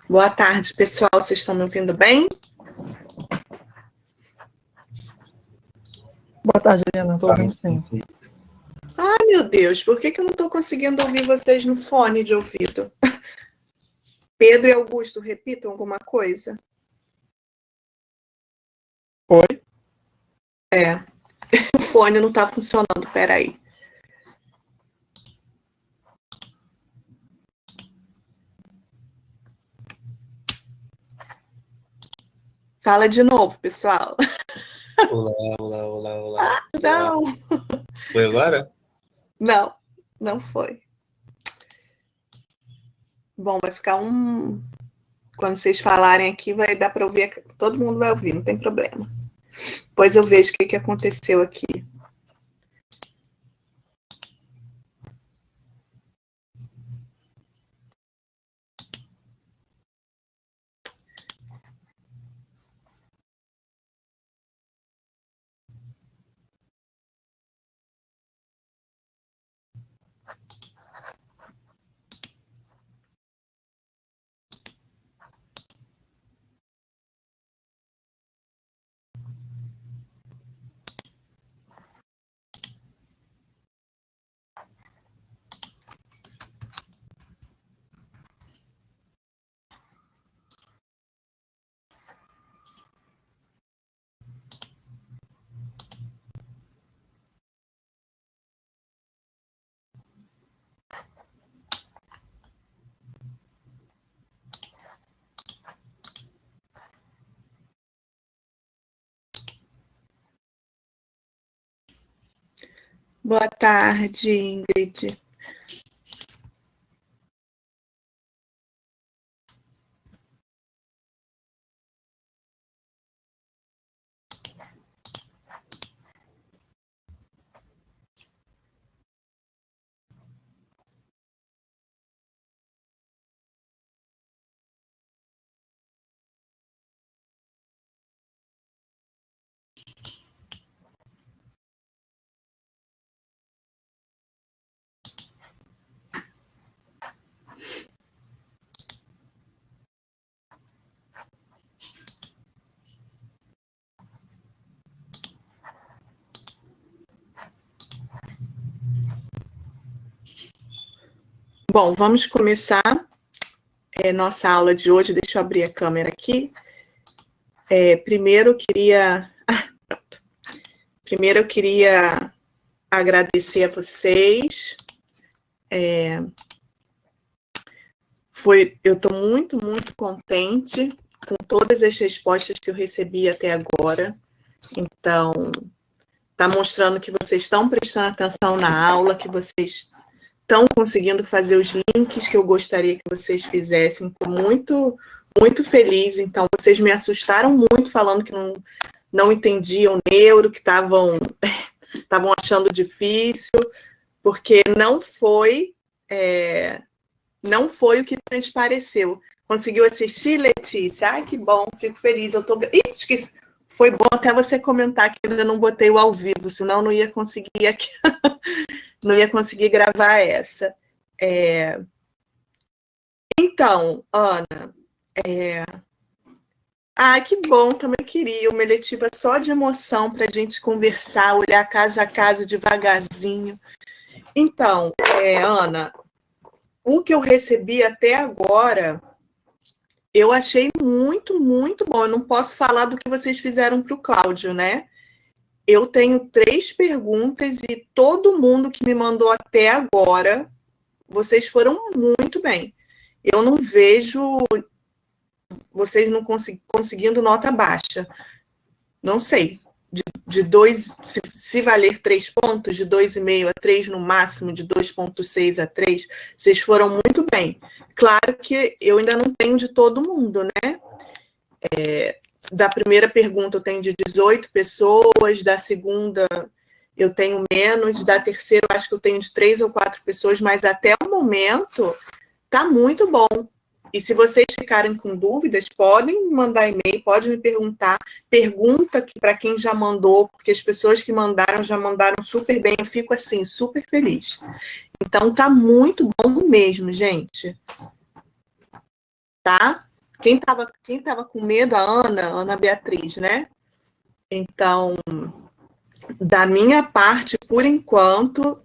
Boa tarde, pessoal. Vocês estão me ouvindo bem? Boa tarde, Helena. Estou ouvindo sim. Ai, meu Deus, por que eu não estou conseguindo ouvir vocês no fone de ouvido? Pedro e Augusto, repitam alguma coisa? Oi? O fone não está funcionando, peraí. Fala de novo, pessoal. Olá. Não. Foi agora? Não foi. Bom, vai ficar um... Quando vocês falarem aqui, vai dar para ouvir, todo mundo vai ouvir, não tem problema. Depois eu vejo o que aconteceu aqui. Boa tarde, Ingrid. Bom, vamos começar nossa aula de hoje. Deixa eu abrir a câmera aqui. Primeiro eu queria agradecer a vocês. Eu estou muito, muito contente com todas as respostas que eu recebi até agora. Então, está mostrando que vocês estão prestando atenção na aula, que vocês estão conseguindo fazer os links que eu gostaria que vocês fizessem. Estou muito, muito feliz. Então, vocês me assustaram muito falando que não entendiam neuro, que estavam achando difícil, porque não foi o que transpareceu. Conseguiu assistir, Letícia? Ai, que bom, fico feliz. Esqueci. Foi bom até você comentar que ainda não botei o ao vivo, senão não ia conseguir aqui. Não ia conseguir gravar essa. Então, Ana, que bom, também queria uma eletiva só de emoção para a gente conversar, olhar casa a casa devagarzinho. Então, Ana, o que eu recebi até agora, eu achei muito, muito bom. Eu não posso falar do que vocês fizeram para o Cláudio, né? Eu tenho 3 perguntas e todo mundo que me mandou até agora, vocês foram muito bem. Eu não vejo vocês não conseguindo nota baixa. Não sei. De 2, se valer 3 pontos, de 2,5 a 3 no máximo, de 2,6 a 3, vocês foram muito bem. Claro que eu ainda não tenho de todo mundo, né? Da primeira pergunta eu tenho de 18 pessoas, da segunda eu tenho menos, da terceira eu acho que eu tenho de 3 ou 4 pessoas, mas até o momento tá muito bom. E se vocês ficarem com dúvidas, podem mandar e-mail, podem me perguntar. Pergunta para quem já mandou, porque as pessoas que mandaram já mandaram super bem. Eu fico assim, super feliz. Então, tá muito bom mesmo, gente. Tá? quem tava com medo? A Ana Beatriz, né? Então, da minha parte, por enquanto,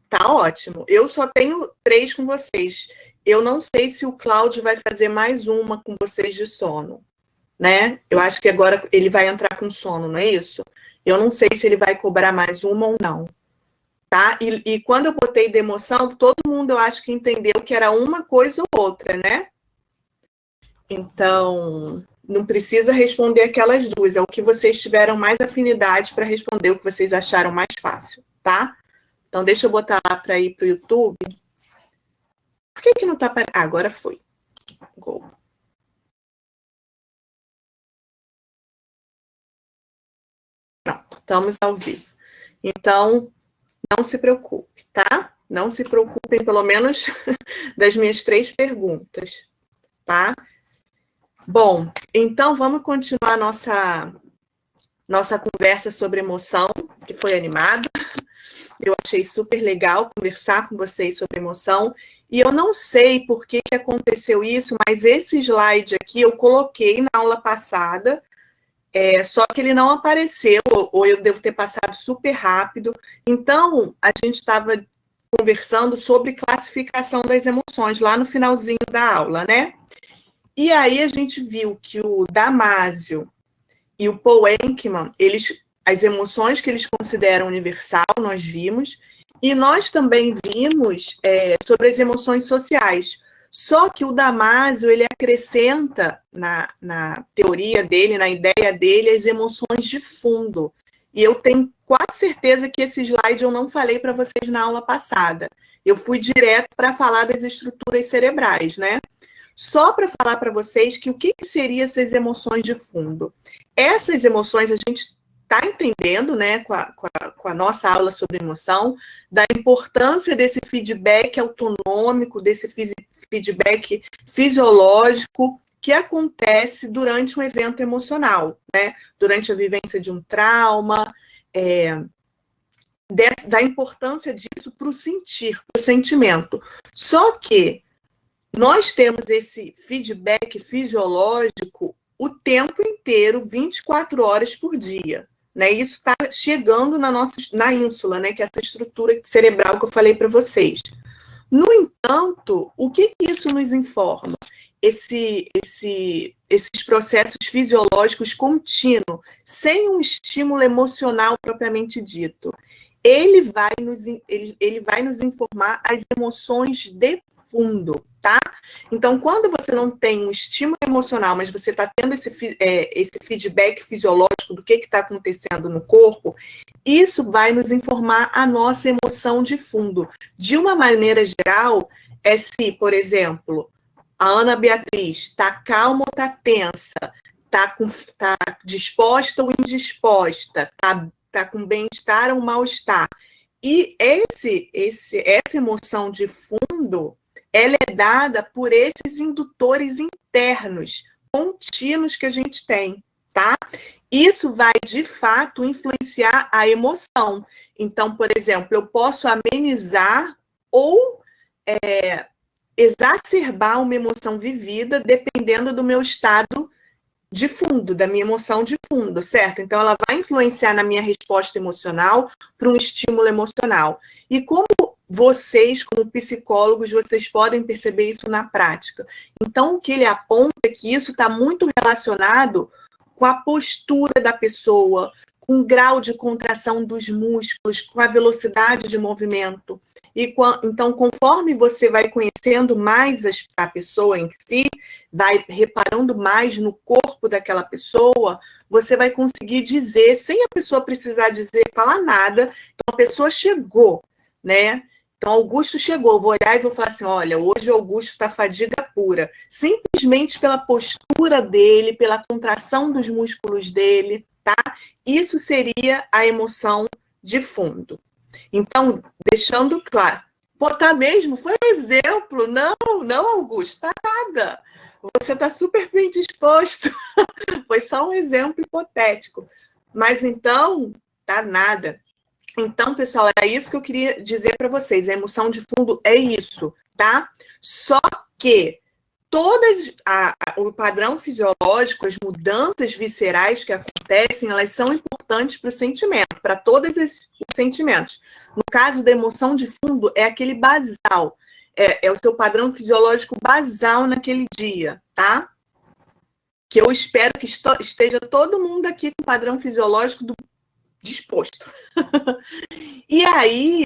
tá ótimo. Eu só tenho 3 com vocês. Eu não sei se o Cláudio vai fazer mais uma com vocês de sono, né? Eu acho que agora ele vai entrar com sono, não é isso? Eu não sei se ele vai cobrar mais uma ou não, tá? E quando eu botei de emoção, todo mundo eu acho que entendeu que era uma coisa ou outra, né? Então, não precisa responder aquelas duas, é o que vocês tiveram mais afinidade para responder, o que vocês acharam mais fácil, tá? Então, deixa eu botar lá para ir para o YouTube. Por que não está aparecendo? Ah, agora foi. Gol. Pronto, estamos ao vivo. Então, não se preocupe, tá? Não se preocupem, pelo menos, das minhas 3 perguntas, tá? Bom, então vamos continuar nossa conversa sobre emoção, que foi animada. Eu achei super legal conversar com vocês sobre emoção. E eu não sei por que aconteceu isso, mas esse slide aqui eu coloquei na aula passada, só que ele não apareceu, ou eu devo ter passado super rápido. Então, a gente estava conversando sobre classificação das emoções, lá no finalzinho da aula, né? E aí a gente viu que o Damasio e o Paul Ekman, as emoções que eles consideram universal, nós vimos, e nós também vimos sobre as emoções sociais. Só que o Damasio, ele acrescenta na teoria dele, na ideia dele, as emoções de fundo. E eu tenho quase certeza que esse slide eu não falei para vocês na aula passada. Eu fui direto para falar das estruturas cerebrais, né? Só para falar para vocês que o que seriam essas emoções de fundo. Essas emoções a gente está entendendo, né, com a nossa aula sobre emoção, da importância desse feedback autonômico, desse feedback fisiológico que acontece durante um evento emocional, né? Durante a vivência de um trauma, da importância disso para o sentir, para o sentimento. Só que nós temos esse feedback fisiológico o tempo inteiro, 24 horas por dia. Né? Isso está chegando na ínsula, né? Que é essa estrutura cerebral que eu falei para vocês. No entanto, o que isso nos informa? Esses processos fisiológicos contínuos, sem um estímulo emocional propriamente dito. Ele vai nos informar as emoções de fundo, tá? Então, quando você não tem um estímulo emocional, mas você está tendo esse feedback fisiológico do que está acontecendo no corpo, isso vai nos informar a nossa emoção de fundo. De uma maneira geral, se, por exemplo, a Ana Beatriz está calma ou está tensa, está disposta ou indisposta, está com bem-estar ou mal-estar. E essa emoção de fundo, ela é dada por esses indutores internos, contínuos que a gente tem, tá? Isso vai, de fato, influenciar a emoção. Então, por exemplo, eu posso amenizar ou exacerbar uma emoção vivida, dependendo do meu estado de fundo, da minha emoção de fundo, certo? Então, ela vai influenciar na minha resposta emocional para um estímulo emocional. E como vocês, como psicólogos, vocês podem perceber isso na prática? Então, o que ele aponta é que isso está muito relacionado com a postura da pessoa, com o grau de contração dos músculos, com a velocidade de movimento. Então, conforme você vai conhecendo mais a pessoa em si, vai reparando mais no corpo daquela pessoa, você vai conseguir dizer, sem a pessoa precisar falar nada, então a pessoa chegou, né? Então, Augusto chegou, vou olhar e vou falar assim, olha, hoje o Augusto está fadiga pura, simplesmente pela postura dele, pela contração dos músculos dele, tá? Isso seria a emoção de fundo. Então, deixando claro, tá mesmo, foi um exemplo, não, Augusto, tá nada. Você está super bem disposto, foi só um exemplo hipotético. Mas então, tá nada. Então, pessoal, era isso que eu queria dizer para vocês. A emoção de fundo é isso, tá? Só que O padrão fisiológico, as mudanças viscerais que acontecem, elas são importantes para o sentimento, para todos os sentimentos. No caso da emoção de fundo, é aquele basal, é o seu padrão fisiológico basal naquele dia, tá? Que eu espero que esteja todo mundo aqui com o padrão fisiológico disposto. E aí,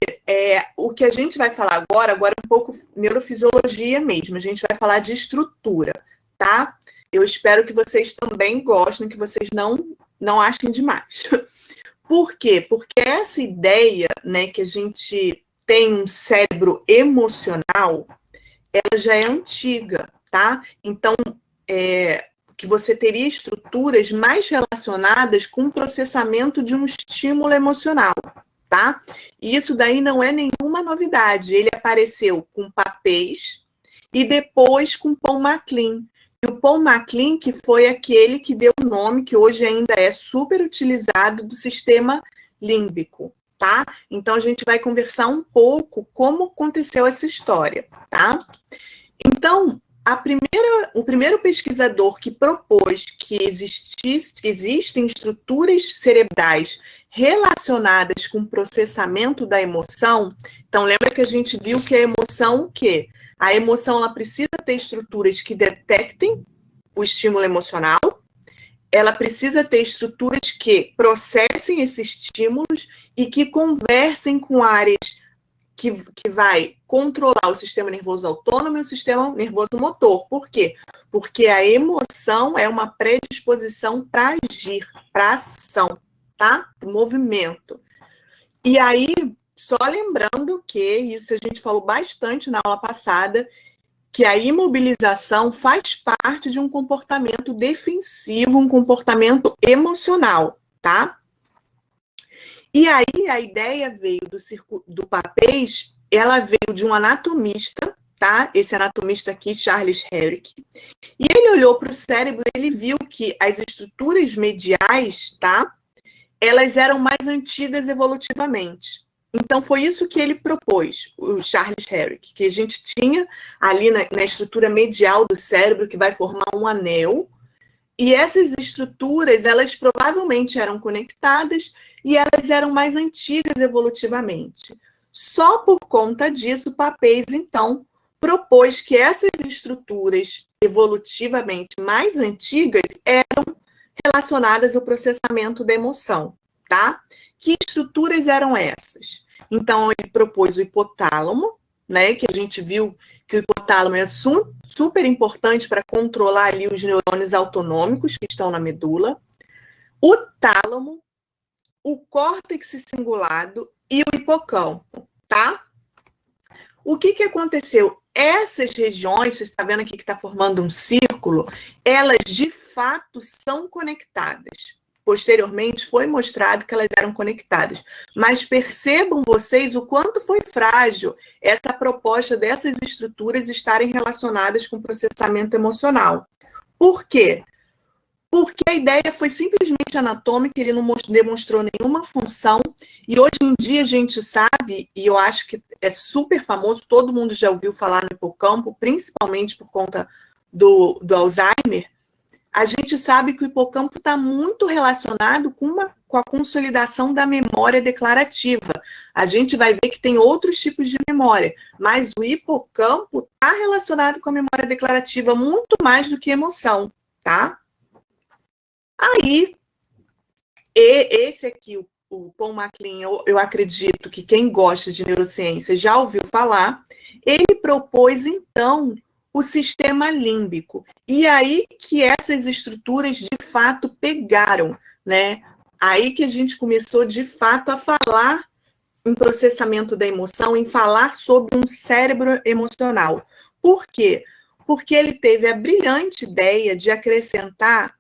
o que a gente vai falar agora é um pouco neurofisiologia mesmo, a gente vai falar de estrutura, tá? Eu espero que vocês também gostem, que vocês não achem demais. Por quê? Porque essa ideia, né, que a gente tem um cérebro emocional, ela já é antiga, tá? Então, que você teria estruturas mais relacionadas com o processamento de um estímulo emocional, tá? E isso daí não é nenhuma novidade. Ele apareceu com papéis e depois com Paul MacLean. E o Paul MacLean que foi aquele que deu o nome, que hoje ainda é super utilizado, do sistema límbico, tá? Então, a gente vai conversar um pouco como aconteceu essa história, tá? Então, o primeiro pesquisador que propôs que existem estruturas cerebrais relacionadas com o processamento da emoção, então lembra que a gente viu que a emoção, o quê? A emoção ela precisa ter estruturas que detectem o estímulo emocional, ela precisa ter estruturas que processem esses estímulos e que conversem com áreas que vai controlar o sistema nervoso autônomo e o sistema nervoso motor. Por quê? Porque a emoção é uma predisposição para agir, para ação, tá? Movimento. E aí, só lembrando que, isso a gente falou bastante na aula passada, que a imobilização faz parte de um comportamento defensivo, um comportamento emocional, tá? E aí, a ideia veio do papéis, ela veio de um anatomista, tá? Esse anatomista aqui, Charles Herrick. E ele olhou para o cérebro e ele viu que as estruturas mediais, tá? Elas eram mais antigas evolutivamente. Então, foi isso que ele propôs, o Charles Herrick, que a gente tinha ali na estrutura medial do cérebro, que vai formar um anel. E essas estruturas, elas provavelmente eram conectadas e elas eram mais antigas evolutivamente. Só por conta disso, Papez, então, propôs que essas estruturas evolutivamente mais antigas eram relacionadas ao processamento da emoção, tá? Que estruturas eram essas? Então, ele propôs o hipotálamo, né, que a gente viu que o hipotálamo é super importante para controlar ali os neurônios autonômicos que estão na medula, o tálamo, o córtex cingulado e o hipocampo, tá? O que aconteceu? Essas regiões, você está vendo aqui que está formando um círculo, elas de fato são conectadas. Posteriormente foi mostrado que elas eram conectadas. Mas percebam vocês o quanto foi frágil essa proposta dessas estruturas estarem relacionadas com o processamento emocional. Por quê? Porque a ideia foi simplesmente anatômica, ele não demonstrou nenhuma função, e hoje em dia a gente sabe, e eu acho que é super famoso, todo mundo já ouviu falar no hipocampo, principalmente por conta do Alzheimer, a gente sabe que o hipocampo está muito relacionado com a consolidação da memória declarativa. A gente vai ver que tem outros tipos de memória, mas o hipocampo está relacionado com a memória declarativa muito mais do que emoção, tá? Aí, esse aqui, o Paul MacLean, eu acredito que quem gosta de neurociência já ouviu falar, ele propôs, então, o sistema límbico. E aí que essas estruturas, de fato, pegaram, né? Aí que a gente começou, de fato, a falar em processamento da emoção, em falar sobre um cérebro emocional. Por quê? Porque ele teve a brilhante ideia de acrescentar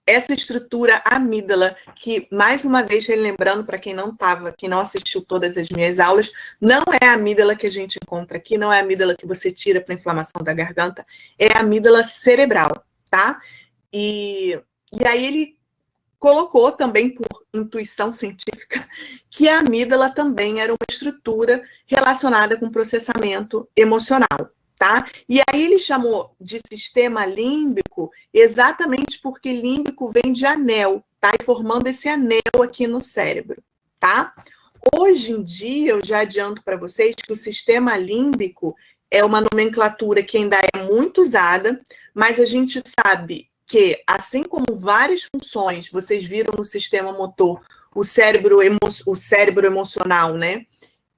essa estrutura amígdala, que, mais uma vez, lembrando para quem não assistiu todas as minhas aulas, não é a amígdala que a gente encontra aqui, não é a amígdala que você tira para inflamação da garganta, é a amígdala cerebral, tá? E aí ele colocou também, por intuição científica, que a amígdala também era uma estrutura relacionada com processamento emocional, tá? E aí ele chamou de sistema límbico exatamente porque límbico vem de anel, tá? E formando esse anel aqui no cérebro, tá? Hoje em dia, eu já adianto para vocês que o sistema límbico é uma nomenclatura que ainda é muito usada, mas a gente sabe que, assim como várias funções, vocês viram no sistema motor, o cérebro emocional, né?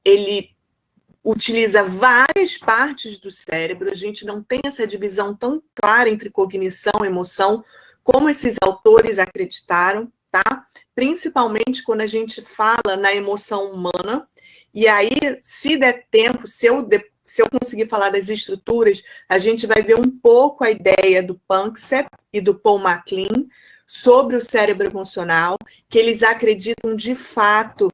Ele utiliza várias partes do cérebro, a gente não tem essa divisão tão clara entre cognição e emoção, como esses autores acreditaram, tá? Principalmente quando a gente fala na emoção humana, e aí, se der tempo, se eu conseguir falar das estruturas, a gente vai ver um pouco a ideia do Panksepp e do Paul MacLean sobre o cérebro emocional, que eles acreditam de fato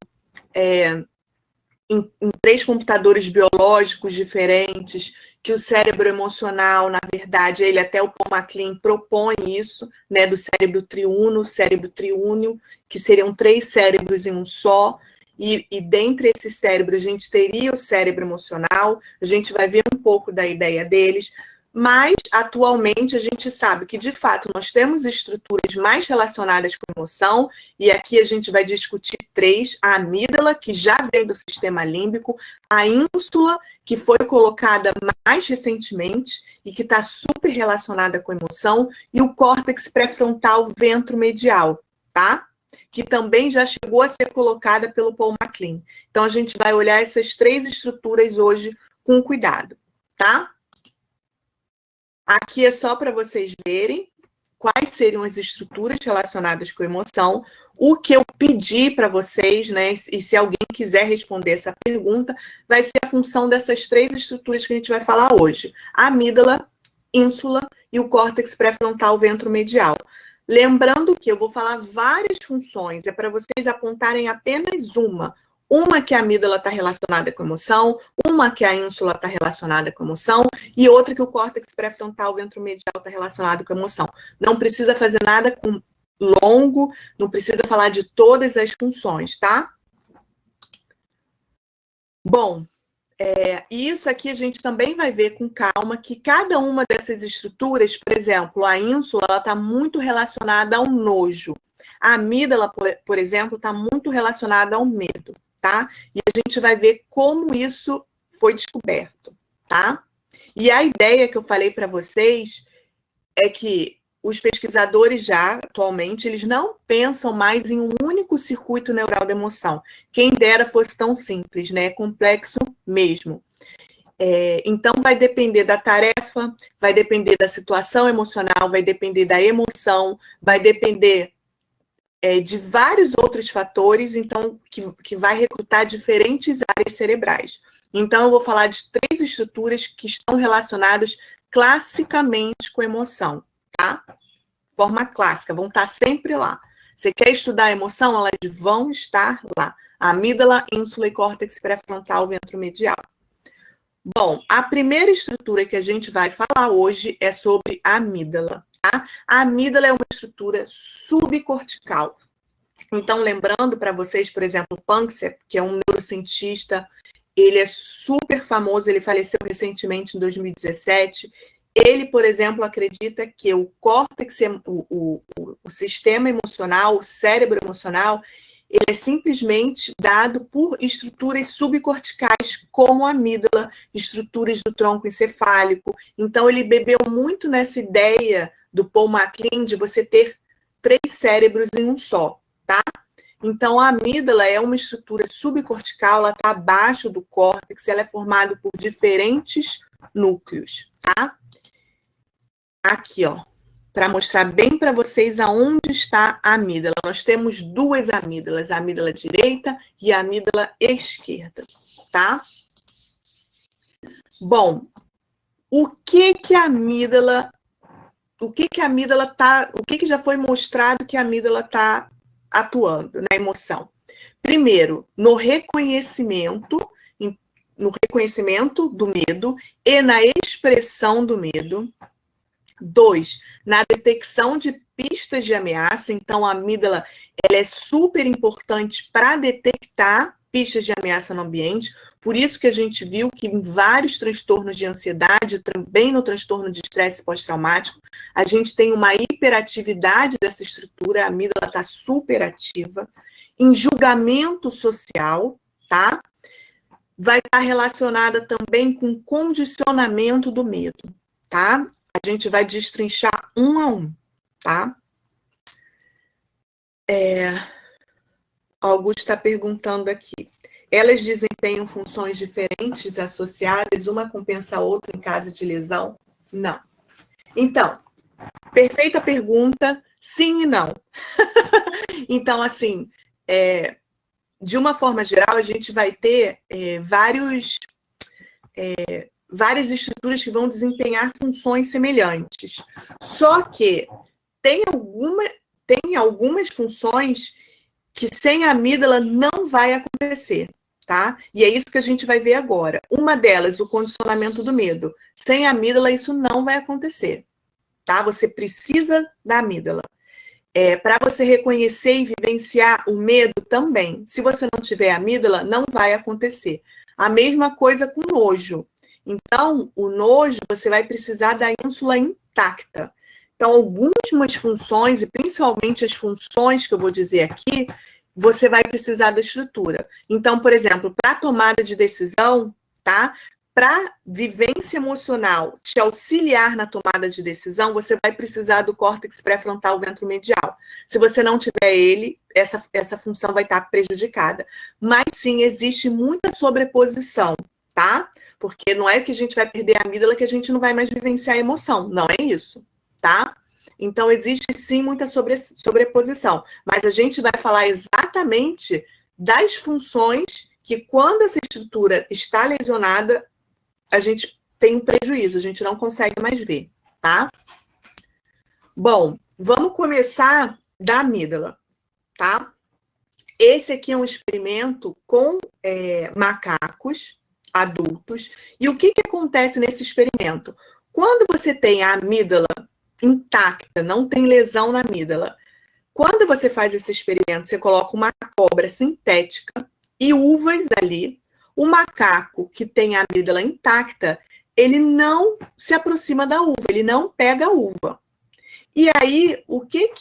em 3 computadores biológicos diferentes, que o cérebro emocional, na verdade, ele até o Paul MacLean propõe isso, né, do cérebro triúnio, que seriam 3 cérebros em um só, e dentre esses cérebros a gente teria o cérebro emocional, a gente vai ver um pouco da ideia deles, mas atualmente a gente sabe que, de fato, nós temos estruturas mais relacionadas com emoção, e aqui a gente vai discutir 3, a amígdala, que já veio do sistema límbico, a ínsula, que foi colocada mais recentemente e que está super relacionada com emoção, e o córtex pré-frontal ventromedial, tá? Que também já chegou a ser colocada pelo Paul MacLean. Então, a gente vai olhar essas 3 estruturas hoje com cuidado, tá? Aqui é só para vocês verem quais seriam as estruturas relacionadas com emoção. O que eu pedi para vocês, né, e se alguém quiser responder essa pergunta, vai ser a função dessas 3 estruturas que a gente vai falar hoje. A amígdala, ínsula e o córtex pré-frontal ventromedial. Lembrando que eu vou falar várias funções, é para vocês apontarem apenas uma. Uma que a amígdala está relacionada com emoção, uma que a ínsula está relacionada com emoção e outra que o córtex pré-frontal ventromedial está relacionado com emoção. Não precisa fazer nada com longo, não precisa falar de todas as funções, tá? Bom, isso aqui a gente também vai ver com calma que cada uma dessas estruturas, por exemplo, a ínsula, ela está muito relacionada ao nojo. A amígdala, por exemplo, está muito relacionada ao medo, tá? E a gente vai ver como isso foi descoberto, tá? E a ideia que eu falei para vocês é que os pesquisadores já, atualmente, eles não pensam mais em um único circuito neural da emoção. Quem dera fosse tão simples, né? É complexo mesmo. Então, vai depender da tarefa, vai depender da situação emocional, vai depender da emoção, vai depender de vários outros fatores, então, que vai recrutar diferentes áreas cerebrais. Então, eu vou falar de 3 estruturas que estão relacionadas classicamente com emoção, tá? Forma clássica, vão estar sempre lá. Você quer estudar a emoção? Elas vão estar lá. Amígdala, ínsula e córtex pré-frontal ventromedial. Bom, a primeira estrutura que a gente vai falar hoje é sobre a amígdala, tá? A amígdala é uma estrutura subcortical. Então, lembrando para vocês, por exemplo, o Panksepp, que é um neurocientista, ele é super famoso, ele faleceu recentemente em 2017. Ele, por exemplo, acredita que o córtex, o sistema emocional, o cérebro emocional, ele é simplesmente dado por estruturas subcorticais, como a amígdala, estruturas do tronco encefálico. Então, ele bebeu muito nessa ideia do Paul MacLean de você ter 3 cérebros em um só, tá? Então, a amígdala é uma estrutura subcortical, ela está abaixo do córtex, ela é formada por diferentes núcleos, tá? Aqui, ó, para mostrar bem para vocês aonde está a amígdala. Nós temos 2 amígdalas, a amígdala direita e a amígdala esquerda, tá? Bom, o que a amígdala tá, o que já foi mostrado que a amígdala está atuando na emoção? Primeiro, no reconhecimento do medo e na expressão do medo. 2, na detecção de pistas de ameaça. Então, a amígdala ela é super importante para detectar pistas de ameaça no ambiente. Por isso que a gente viu que em vários transtornos de ansiedade, também no transtorno de estresse pós-traumático, a gente tem uma hiperatividade dessa estrutura, a amígdala está superativa. Em julgamento social, tá? Vai estar relacionada também com condicionamento do medo, tá? A gente vai destrinchar um a um, tá? Augusto está perguntando aqui. Elas desempenham funções diferentes associadas, uma compensa a outra em caso de lesão? Não. Então, perfeita pergunta, sim e não. Então, assim, de uma forma geral, a gente vai ter várias estruturas que vão desempenhar funções semelhantes. Só que tem algumas funções que sem a amígdala não vai acontecer, tá? E é isso que a gente vai ver agora. Uma delas, o condicionamento do medo. Sem a amígdala, isso não vai acontecer, tá? Você precisa da amígdala. Para você reconhecer e vivenciar o medo também. Se você não tiver amígdala, não vai acontecer. A mesma coisa com nojo. Então, o nojo, você vai precisar da ínsula intacta. Então, algumas funções, e principalmente as funções que eu vou dizer aqui, você vai precisar da estrutura. Então, por exemplo, para tomada de decisão, tá? Para vivência emocional te auxiliar na tomada de decisão, você vai precisar do córtex pré-frontal ventromedial. Se você não tiver ele, essa função vai estar prejudicada. Mas sim, existe muita sobreposição, tá? Porque não é que a gente vai perder a amígdala que a gente não vai mais vivenciar a emoção. Não é isso, tá? Então, existe sim muita sobreposição. Mas a gente vai falar exatamente das funções que, quando essa estrutura está lesionada, a gente tem um prejuízo, a gente não consegue mais ver, tá? Bom, vamos começar da amígdala, tá? Esse aqui é um experimento com macacos adultos. E o que acontece nesse experimento? Quando você tem a amígdala intacta, não tem lesão na amígdala, quando você faz esse experimento, você coloca uma cobra sintética e uvas ali. O macaco que tem a amígdala intacta, ele não se aproxima da uva, ele não pega a uva. E aí, o que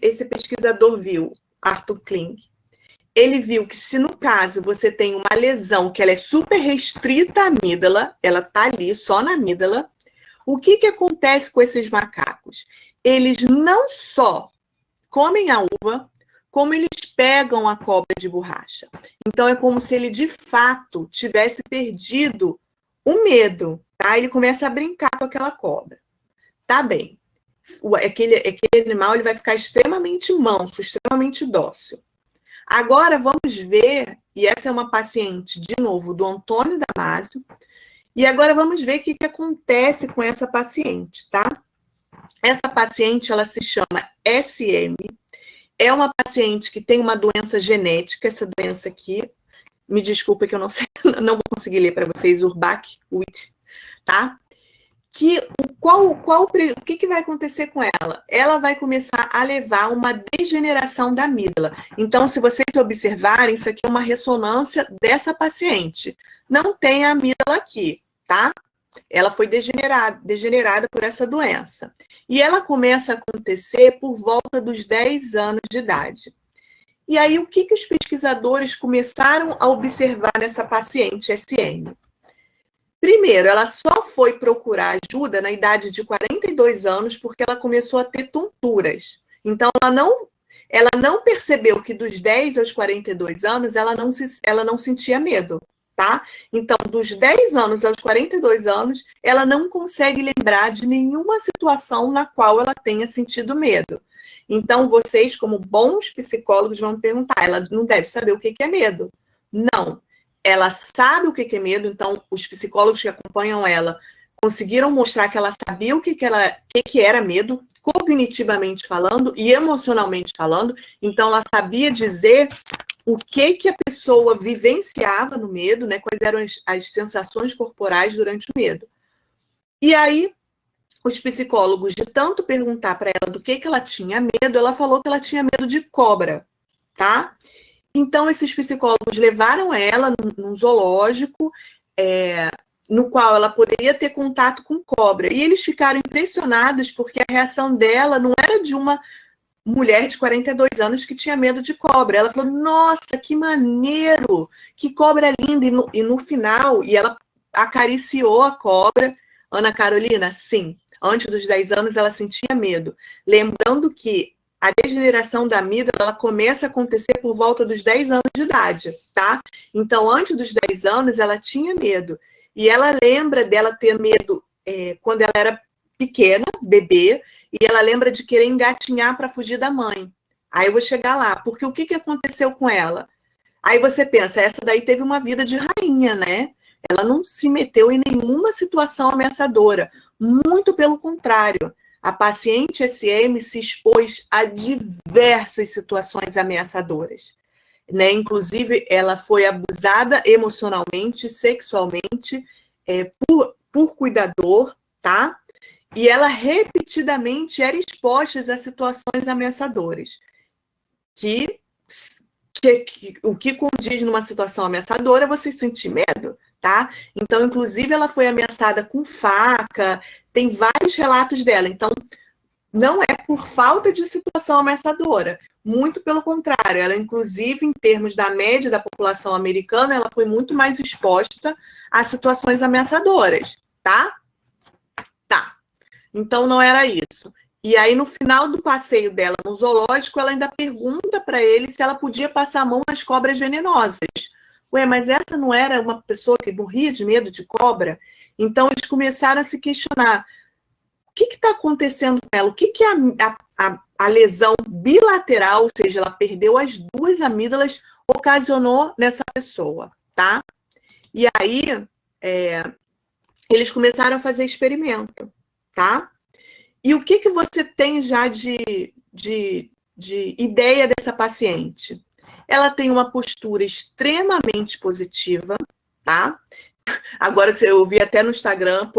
esse pesquisador viu, Arthur Kling? Ele viu que se no caso você tem uma lesão que ela é super restrita à amígdala, ela tá ali só na amígdala, o que acontece com esses macacos? Eles não só comem a uva, como eles pegam a cobra de borracha. Então, é como se ele, de fato, tivesse perdido o medo, tá? Ele começa a brincar com aquela cobra. Tá bem. Aquele animal ele vai ficar extremamente manso, extremamente dócil. Agora, vamos ver, e essa é uma paciente, de novo, do Antônio Damasio, e agora vamos ver o que acontece com essa paciente, tá? Essa paciente, ela se chama SM, é uma paciente que tem uma doença genética, essa doença aqui, me desculpa que eu não sei, não vou conseguir ler para vocês, Urbach-Witt, tá? O que vai acontecer com ela? Ela vai começar a levar uma degeneração da amígdala. Então, se vocês observarem, isso aqui é uma ressonância dessa paciente. Não tem a amígdala aqui, tá? Ela foi degenerada por essa doença. E ela começa a acontecer por volta dos 10 anos de idade. E aí, o que os pesquisadores começaram a observar nessa paciente SM? Primeiro, ela só foi procurar ajuda na idade de 42 anos porque ela começou a ter tonturas. Então, ela não percebeu que dos 10 aos 42 anos ela não sentia medo, tá? Então, dos 10 anos aos 42 anos, ela não consegue lembrar de nenhuma situação na qual ela tenha sentido medo. Então, vocês, como bons psicólogos, vão me perguntar, ela não deve saber o que é medo. Não. Ela sabe o que é medo, então os psicólogos que acompanham ela conseguiram mostrar que ela sabia o que era medo, cognitivamente falando e emocionalmente falando. Então, ela sabia dizer o que a pessoa vivenciava no medo, né? Quais eram as sensações corporais durante o medo. E aí, os psicólogos, de tanto perguntar para ela do que ela tinha medo, ela falou que ela tinha medo de cobra, tá? Então, esses psicólogos levaram ela num zoológico, no qual ela poderia ter contato com cobra. E eles ficaram impressionados porque a reação dela não era de uma mulher de 42 anos que tinha medo de cobra. Ela falou, nossa, que maneiro, que cobra linda. E no final, e ela acariciou a cobra. Ana Carolina, sim, antes dos 10 anos ela sentia medo. Lembrando que a degeneração da amígdala ela começa a acontecer por volta dos 10 anos de idade, tá? Então, antes dos 10 anos, ela tinha medo. E ela lembra dela ter medo quando ela era pequena, bebê, e ela lembra de querer engatinhar para fugir da mãe. Aí eu vou chegar lá, porque o que aconteceu com ela? Aí você pensa, essa daí teve uma vida de rainha, né? Ela não se meteu em nenhuma situação ameaçadora. Muito pelo contrário. A paciente SM se expôs a diversas situações ameaçadoras, né? Inclusive, ela foi abusada emocionalmente, sexualmente, por cuidador, tá? E ela repetidamente era exposta a situações ameaçadoras. O que condiz numa situação ameaçadora é você sentir medo, tá? Então, inclusive, ela foi ameaçada com faca, tem vários relatos dela. Então, não é por falta de situação ameaçadora, muito pelo contrário. Ela, inclusive, em termos da média da população americana, ela foi muito mais exposta a situações ameaçadoras, tá? Tá. Então, não era isso. E aí, no final do passeio dela no zoológico, ela ainda pergunta para ele se ela podia passar a mão nas cobras venenosas. Ué, mas essa não era uma pessoa que morria de medo de cobra? Então, eles começaram a se questionar. O que está acontecendo com ela? O que é a lesão bilateral, ou seja, ela perdeu as duas amígdalas, ocasionou nessa pessoa, tá? E aí, eles começaram a fazer experimento, tá? E o que você tem já de ideia dessa paciente? Ela tem uma postura extremamente positiva, tá? Agora que eu ouvi até no Instagram,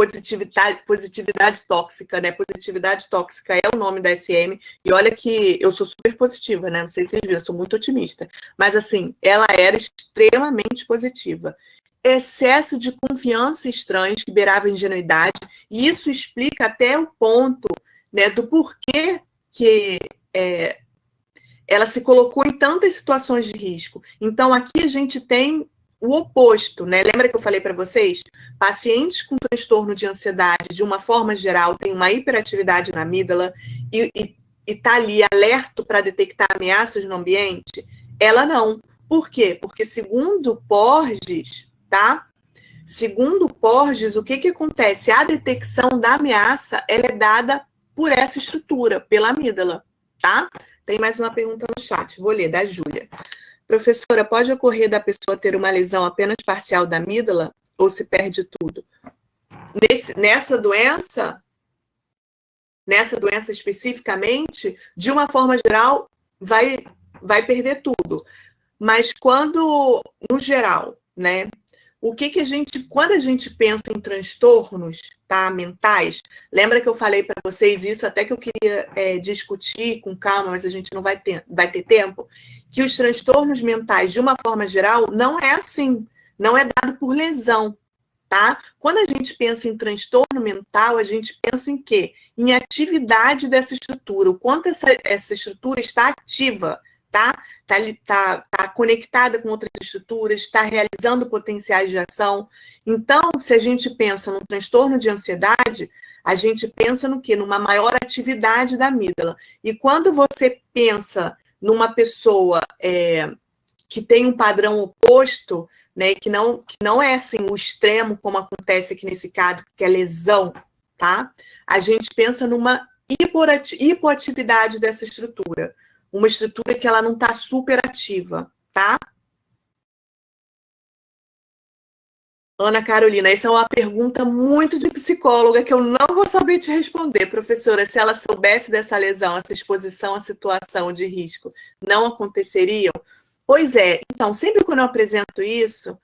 positividade tóxica, né? Positividade tóxica é o nome da SM. E olha que eu sou super positiva, né? Não sei se vocês viram, eu sou muito otimista. Mas assim, ela era extremamente positiva. Excesso de confiança estranhos que beirava ingenuidade, e isso explica até o ponto, né, do porquê que ela se colocou em tantas situações de risco. Então, aqui a gente tem o oposto, né? Lembra que eu falei para vocês? Pacientes com transtorno de ansiedade, de uma forma geral, têm uma hiperatividade na amígdala e está ali alerta para detectar ameaças no ambiente? Ela não. Por quê? Porque, segundo Porges, tá? Segundo Porges, o que acontece? A detecção da ameaça ela é dada por essa estrutura, pela amígdala, tá? Tem mais uma pergunta no chat, vou ler, da Júlia. Professora, pode ocorrer da pessoa ter uma lesão apenas parcial da amígdala ou se perde tudo? Nessa doença especificamente, de uma forma geral, vai perder tudo. Mas quando, no geral, né? Quando a gente pensa em transtornos, tá, mentais, lembra que eu falei para vocês isso, até que eu queria discutir com calma, mas a gente não vai ter tempo, que os transtornos mentais, de uma forma geral, não é assim, não é dado por lesão, tá? Quando a gente pensa em transtorno mental, a gente pensa em quê? Em atividade dessa estrutura, o quanto essa estrutura está ativa, tá? Tá conectada com outras estruturas, está realizando potenciais de ação. Então, se a gente pensa num transtorno de ansiedade, a gente pensa no quê? Numa maior atividade da amígdala. E quando você pensa numa pessoa que tem um padrão oposto, né, que não é assim o extremo, como acontece aqui nesse caso, que é lesão, tá? A gente pensa numa hipoatividade dessa estrutura. Uma estrutura que ela não está super ativa, tá? Ana Carolina, essa é uma pergunta muito de psicóloga que eu não vou saber te responder, professora. Se ela soubesse dessa lesão, essa exposição à situação de risco, não aconteceriam? Pois é. Então, sempre quando eu apresento isso,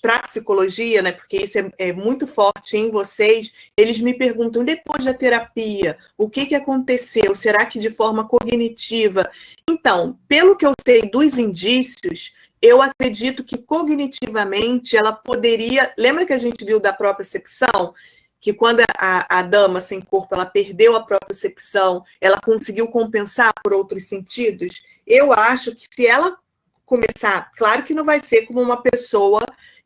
para a psicologia, né, porque isso é muito forte em vocês, eles me perguntam, depois da terapia, o que aconteceu? Será que de forma cognitiva? Então, pelo que eu sei dos indícios, eu acredito que cognitivamente ela poderia... Lembra que a gente viu da propriocepção? Que quando a dama sem corpo, ela perdeu a propriocepção, ela conseguiu compensar por outros sentidos? Eu acho que se ela começar, claro que não vai ser como uma pessoa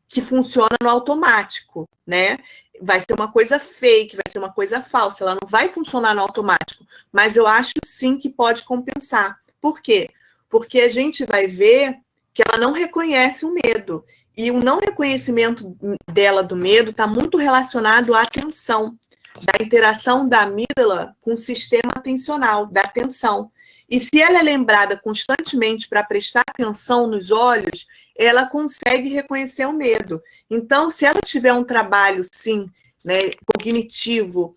que funciona no automático, né? Vai ser uma coisa fake, vai ser uma coisa falsa, ela não vai funcionar no automático, mas eu acho sim que pode compensar. Por quê? Porque a gente vai ver que ela não reconhece o medo, e o não reconhecimento dela do medo está muito relacionado à atenção, da interação da amígdala com o sistema atencional, da atenção. E se ela é lembrada constantemente para prestar atenção nos olhos, ela consegue reconhecer o medo. Então, se ela tiver um trabalho, sim, né, cognitivo,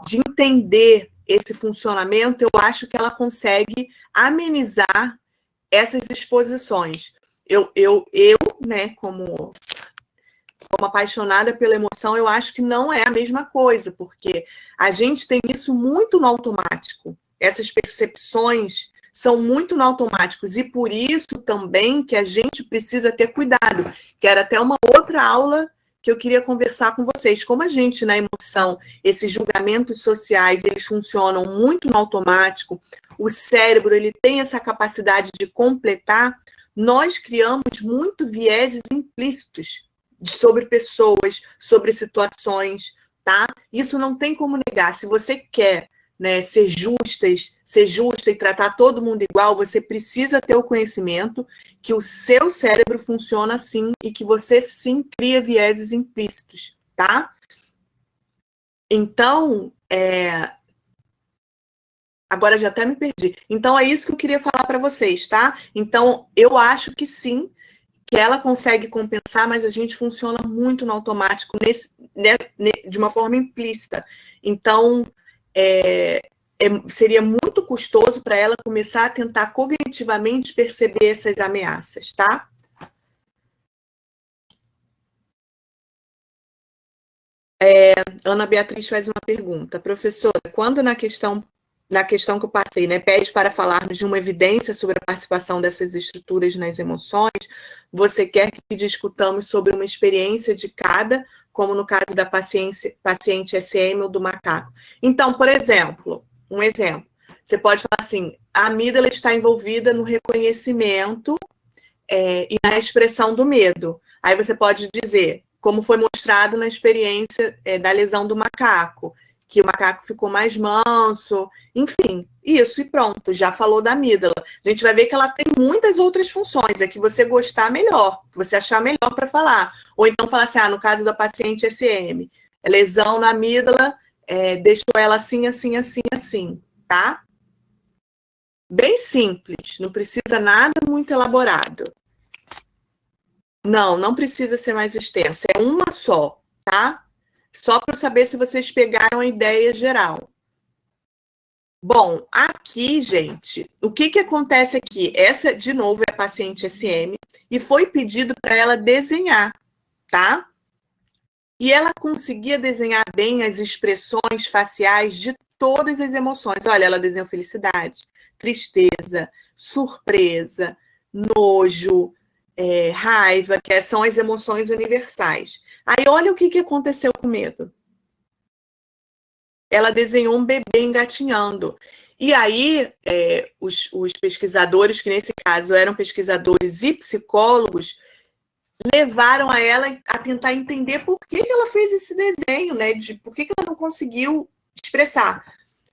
de entender esse funcionamento, eu acho que ela consegue amenizar essas exposições. Eu né, como apaixonada pela emoção, eu acho que não é a mesma coisa, porque a gente tem isso muito no automático. Essas percepções são muito no automáticos, e por isso também que a gente precisa ter cuidado, que era até uma outra aula que eu queria conversar com vocês. Como a gente, na emoção, esses julgamentos sociais, eles funcionam muito no automático, o cérebro ele tem essa capacidade de completar, nós criamos muito vieses implícitos sobre pessoas, sobre situações, tá? Isso não tem como negar. Se você quer, né, ser justa e tratar todo mundo igual, você precisa ter o conhecimento que o seu cérebro funciona assim e que você sim cria vieses implícitos, tá? Então, agora já até me perdi. Então, é isso que eu queria falar para vocês, tá? Então, eu acho que sim, que ela consegue compensar, mas a gente funciona muito no automático, de uma forma implícita. Então, seria muito custoso para ela começar a tentar cognitivamente perceber essas ameaças, tá? Ana Beatriz faz uma pergunta. Professora, quando na questão que eu passei, né, pede para falarmos de uma evidência sobre a participação dessas estruturas nas emoções, você quer que discutamos sobre uma experiência de cada, como no caso da paciente SM ou do macaco? Então, por exemplo, você pode falar assim, a amígdala está envolvida no reconhecimento e na expressão do medo. Aí você pode dizer, como foi mostrado na experiência da lesão do macaco, que o macaco ficou mais manso, enfim, isso e pronto, já falou da amígdala. A gente vai ver que ela tem muitas outras funções, é que você gostar melhor, que você achar melhor para falar. Ou então falar assim, no caso da paciente SM, lesão na amígdala, deixou ela assim, assim, assim, assim, tá? Bem simples, não precisa nada muito elaborado. Não precisa ser mais extensa, é uma só, tá? Só para eu saber se vocês pegaram a ideia geral. Bom, aqui, gente, o que acontece aqui? Essa, de novo, é a paciente SM e foi pedido para ela desenhar, tá? E ela conseguia desenhar bem as expressões faciais de todas as emoções. Olha, ela desenhou felicidade, tristeza, surpresa, nojo, raiva, que são as emoções universais. Aí, olha o que aconteceu com o medo. Ela desenhou um bebê engatinhando. E aí, os pesquisadores, que nesse caso eram pesquisadores e psicólogos, levaram a ela a tentar entender por que ela fez esse desenho, né? Por que ela não conseguiu expressar.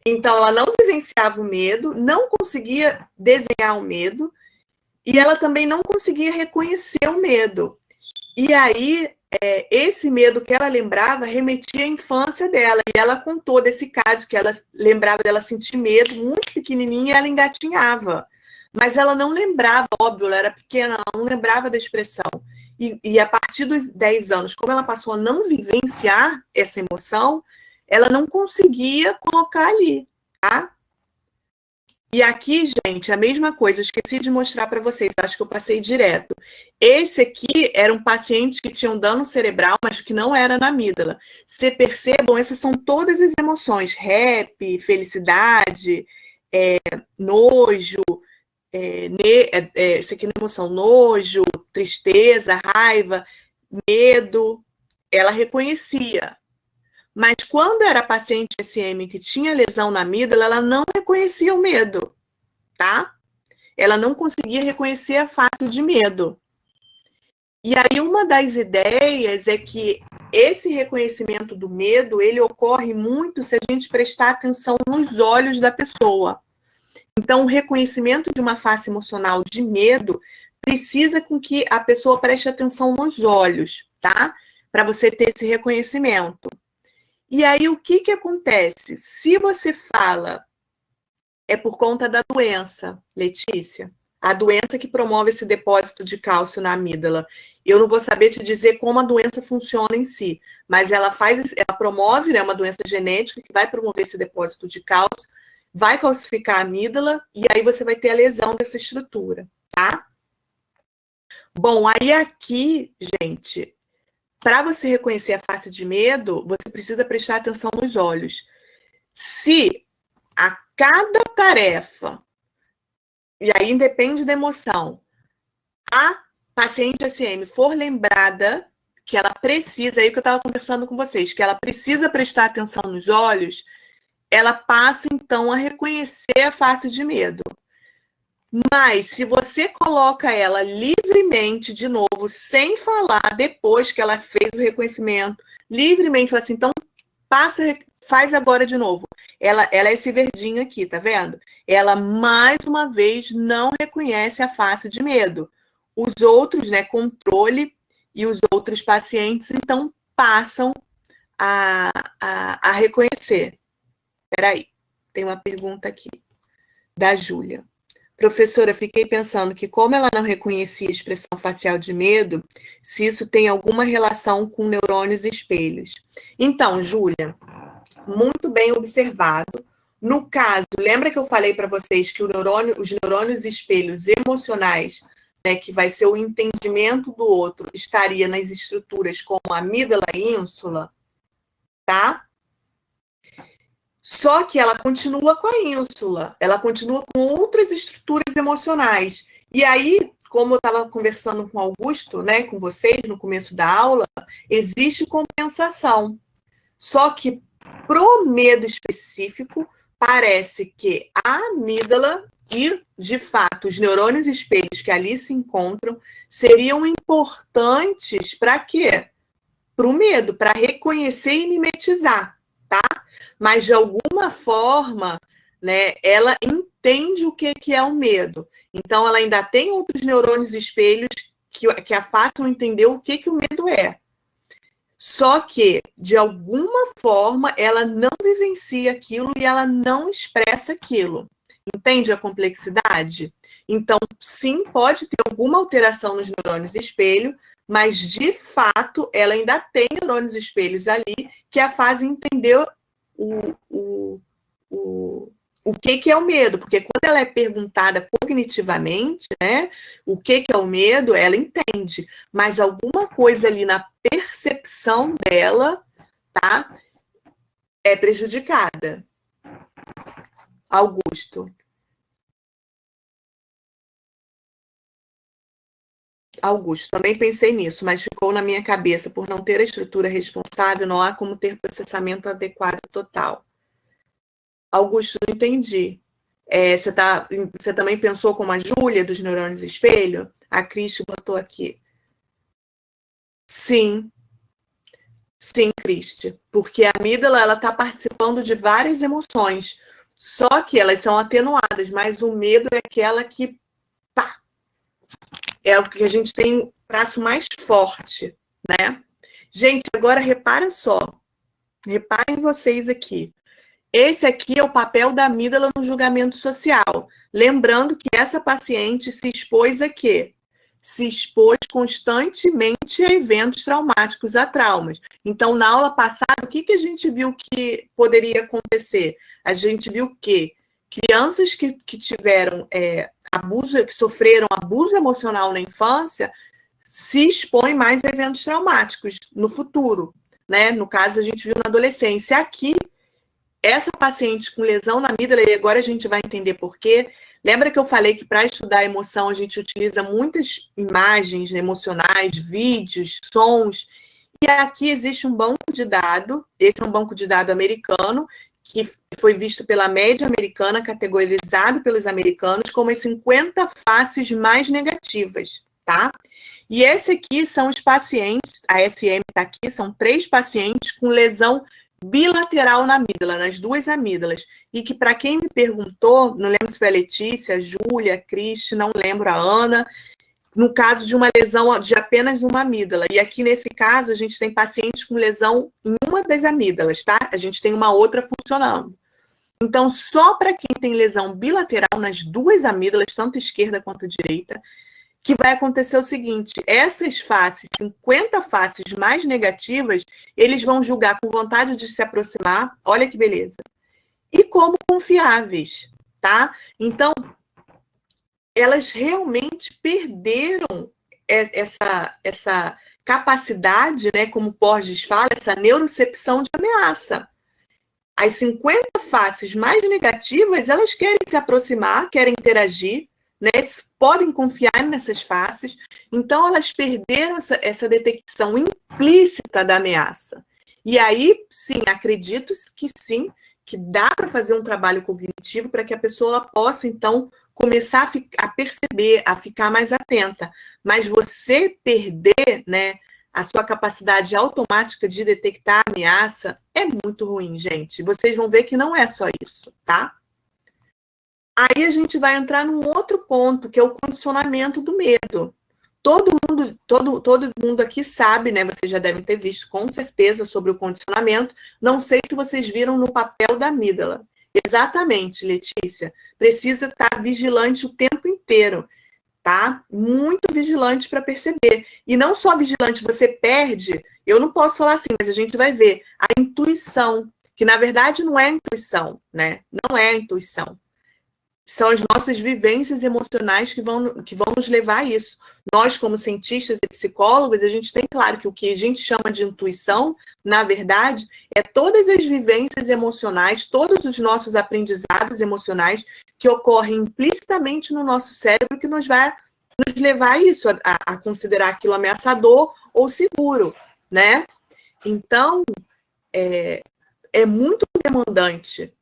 Então, ela não vivenciava o medo, não conseguia desenhar o medo, e ela também não conseguia reconhecer o medo. E aí, esse medo que ela lembrava remetia à infância dela. E ela contou desse caso que ela lembrava dela sentir medo, muito pequenininha, e ela engatinhava. Mas ela não lembrava, óbvio, ela era pequena, ela não lembrava da expressão. E a partir dos 10 anos, como ela passou a não vivenciar essa emoção, ela não conseguia colocar ali, tá? E aqui, gente, a mesma coisa, eu esqueci de mostrar para vocês, acho que eu passei direto. Esse aqui era um paciente que tinha um dano cerebral, mas que não era na amígdala. Você percebam, essas são todas as emoções, happy, felicidade, nojo, esse aqui não é emoção, nojo, tristeza, raiva, medo, ela reconhecia. Mas quando era paciente SM que tinha lesão na amígdala, ela não reconhecia o medo, tá? Ela não conseguia reconhecer a face de medo. E aí uma das ideias é que esse reconhecimento do medo, ele ocorre muito se a gente prestar atenção nos olhos da pessoa. Então, o reconhecimento de uma face emocional de medo precisa com que a pessoa preste atenção nos olhos, tá? Para você ter esse reconhecimento. E aí, o que acontece? Se você fala, é por conta da doença, Letícia, a doença que promove esse depósito de cálcio na amígdala. Eu não vou saber te dizer como a doença funciona em si, mas ela promove, né, uma doença genética que vai promover esse depósito de cálcio, vai calcificar a amígdala, e aí você vai ter a lesão dessa estrutura, tá? Bom, aí aqui, gente, para você reconhecer a face de medo, você precisa prestar atenção nos olhos. Se a cada tarefa, e aí independe da emoção, a paciente SM for lembrada que ela precisa, aí que eu estava conversando com vocês, que ela precisa prestar atenção nos olhos, ela passa então a reconhecer a face de medo. Mas se você coloca ela livremente de novo, sem falar depois que ela fez o reconhecimento, livremente, assim, então faz agora de novo. Ela é esse verdinho aqui, tá vendo? Ela, mais uma vez, não reconhece a face de medo. Os outros, né, controle e os outros pacientes, então, passam a reconhecer. Peraí, tem uma pergunta aqui, da Júlia. Professora, fiquei pensando que como ela não reconhecia a expressão facial de medo, se isso tem alguma relação com neurônios espelhos. Então, Júlia, muito bem observado. No caso, lembra que eu falei para vocês que os neurônios espelhos emocionais, né, que vai ser o entendimento do outro, estaria nas estruturas como a amígdala e ínsula, tá? Só que ela continua com a ínsula, ela continua com outras estruturas emocionais. E aí, como eu estava conversando com o Augusto, né, com vocês no começo da aula, existe compensação. Só que pro medo específico, parece que a amígdala e, de fato, os neurônios espelhos que ali se encontram seriam importantes para quê? Para o medo, para reconhecer e mimetizar, tá? Mas, de alguma forma, né, ela entende o que é o medo. Então, ela ainda tem outros neurônios espelhos que a façam entender o que o medo é. Só que, de alguma forma, ela não vivencia aquilo e ela não expressa aquilo. Entende a complexidade? Então, sim, pode ter alguma alteração nos neurônios espelho, mas, de fato, ela ainda tem neurônios espelhos ali que a fazem entender o que é o medo, porque quando ela é perguntada cognitivamente, né, o que é o medo, ela entende, mas alguma coisa ali na percepção dela, tá, é prejudicada. Augusto, também pensei nisso, mas ficou na minha cabeça, por não ter a estrutura responsável, não há como ter processamento adequado total. Augusto, não entendi. Você também pensou como a Júlia, dos neurônios espelho? A Cristi botou aqui. Sim, Cristi, porque a amígdala está participando de várias emoções, só que elas são atenuadas, mas o medo é aquela que, pá, é o que a gente tem o traço mais forte, né? Gente, agora repara só, reparem vocês aqui. Esse aqui é o papel da amígdala no julgamento social. Lembrando que essa paciente se expôs a quê? Se expôs constantemente a eventos traumáticos, a traumas. Então, na aula passada, o que a gente viu que poderia acontecer? A gente viu que Crianças que tiveram abuso, que sofreram abuso emocional na infância, se expõem mais a eventos traumáticos no futuro, né? No caso, a gente viu na adolescência. Aqui, essa paciente com lesão na amígdala, e agora a gente vai entender por quê. Lembra que eu falei que para estudar a emoção a gente utiliza muitas imagens emocionais, vídeos, sons, e aqui existe um banco de dados, esse é um banco de dados americano, que foi visto pela média americana, categorizado pelos americanos como as 50 faces mais negativas, tá? E esse aqui são os pacientes, a SM está aqui, são 3 pacientes com lesão bilateral na amígdala, nas 2 amígdalas. E que, para quem me perguntou, não lembro se foi a Letícia, a Júlia, a Cristi, não lembro, a Ana, no caso de uma lesão de apenas uma amígdala. E aqui, nesse caso, a gente tem pacientes com lesão em uma das amígdalas, tá? A gente tem uma outra funcionando. Então, só para quem tem lesão bilateral nas 2 amígdalas, tanto esquerda quanto direita, que vai acontecer o seguinte, essas faces, 50 faces mais negativas, eles vão julgar com vontade de se aproximar, olha que beleza, e como confiáveis, tá? Então, elas realmente perderam essa capacidade, né, como Porges fala, essa neurocepção de ameaça. As 50 faces mais negativas, elas querem se aproximar, querem interagir, né, podem confiar nessas faces, então elas perderam essa detecção implícita da ameaça. E aí, sim, acredito que sim, que dá para fazer um trabalho cognitivo para que a pessoa possa, então, começar a perceber, a ficar mais atenta. Mas você perder, né, a sua capacidade automática de detectar a ameaça é muito ruim, gente. Vocês vão ver que não é só isso, tá? Aí a gente vai entrar num outro ponto, que é o condicionamento do medo. Todo mundo aqui sabe, né? Vocês já devem ter visto com certeza sobre o condicionamento. Não sei se vocês viram no papel da amígdala. Exatamente, Letícia. Precisa estar vigilante o tempo inteiro, tá? Muito vigilante para perceber. E não só vigilante, você perde, eu não posso falar assim, mas a gente vai ver a intuição, que na verdade não é intuição, né? Não é intuição. São as nossas vivências emocionais que vão nos levar a isso. Nós, como cientistas e psicólogos, a gente tem claro que o que a gente chama de intuição, na verdade, é todas as vivências emocionais, todos os nossos aprendizados emocionais que ocorrem implicitamente no nosso cérebro, que nos vai nos levar a isso, a considerar aquilo ameaçador ou seguro, né? Então, é muito demandante.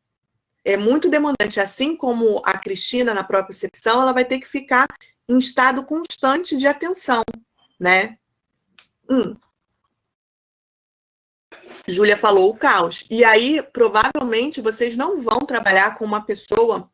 É muito demandante, assim como a Cristina, na própria percepção, ela vai ter que ficar em estado constante de atenção, né? Júlia falou o caos. E aí, provavelmente, vocês não vão trabalhar com uma pessoa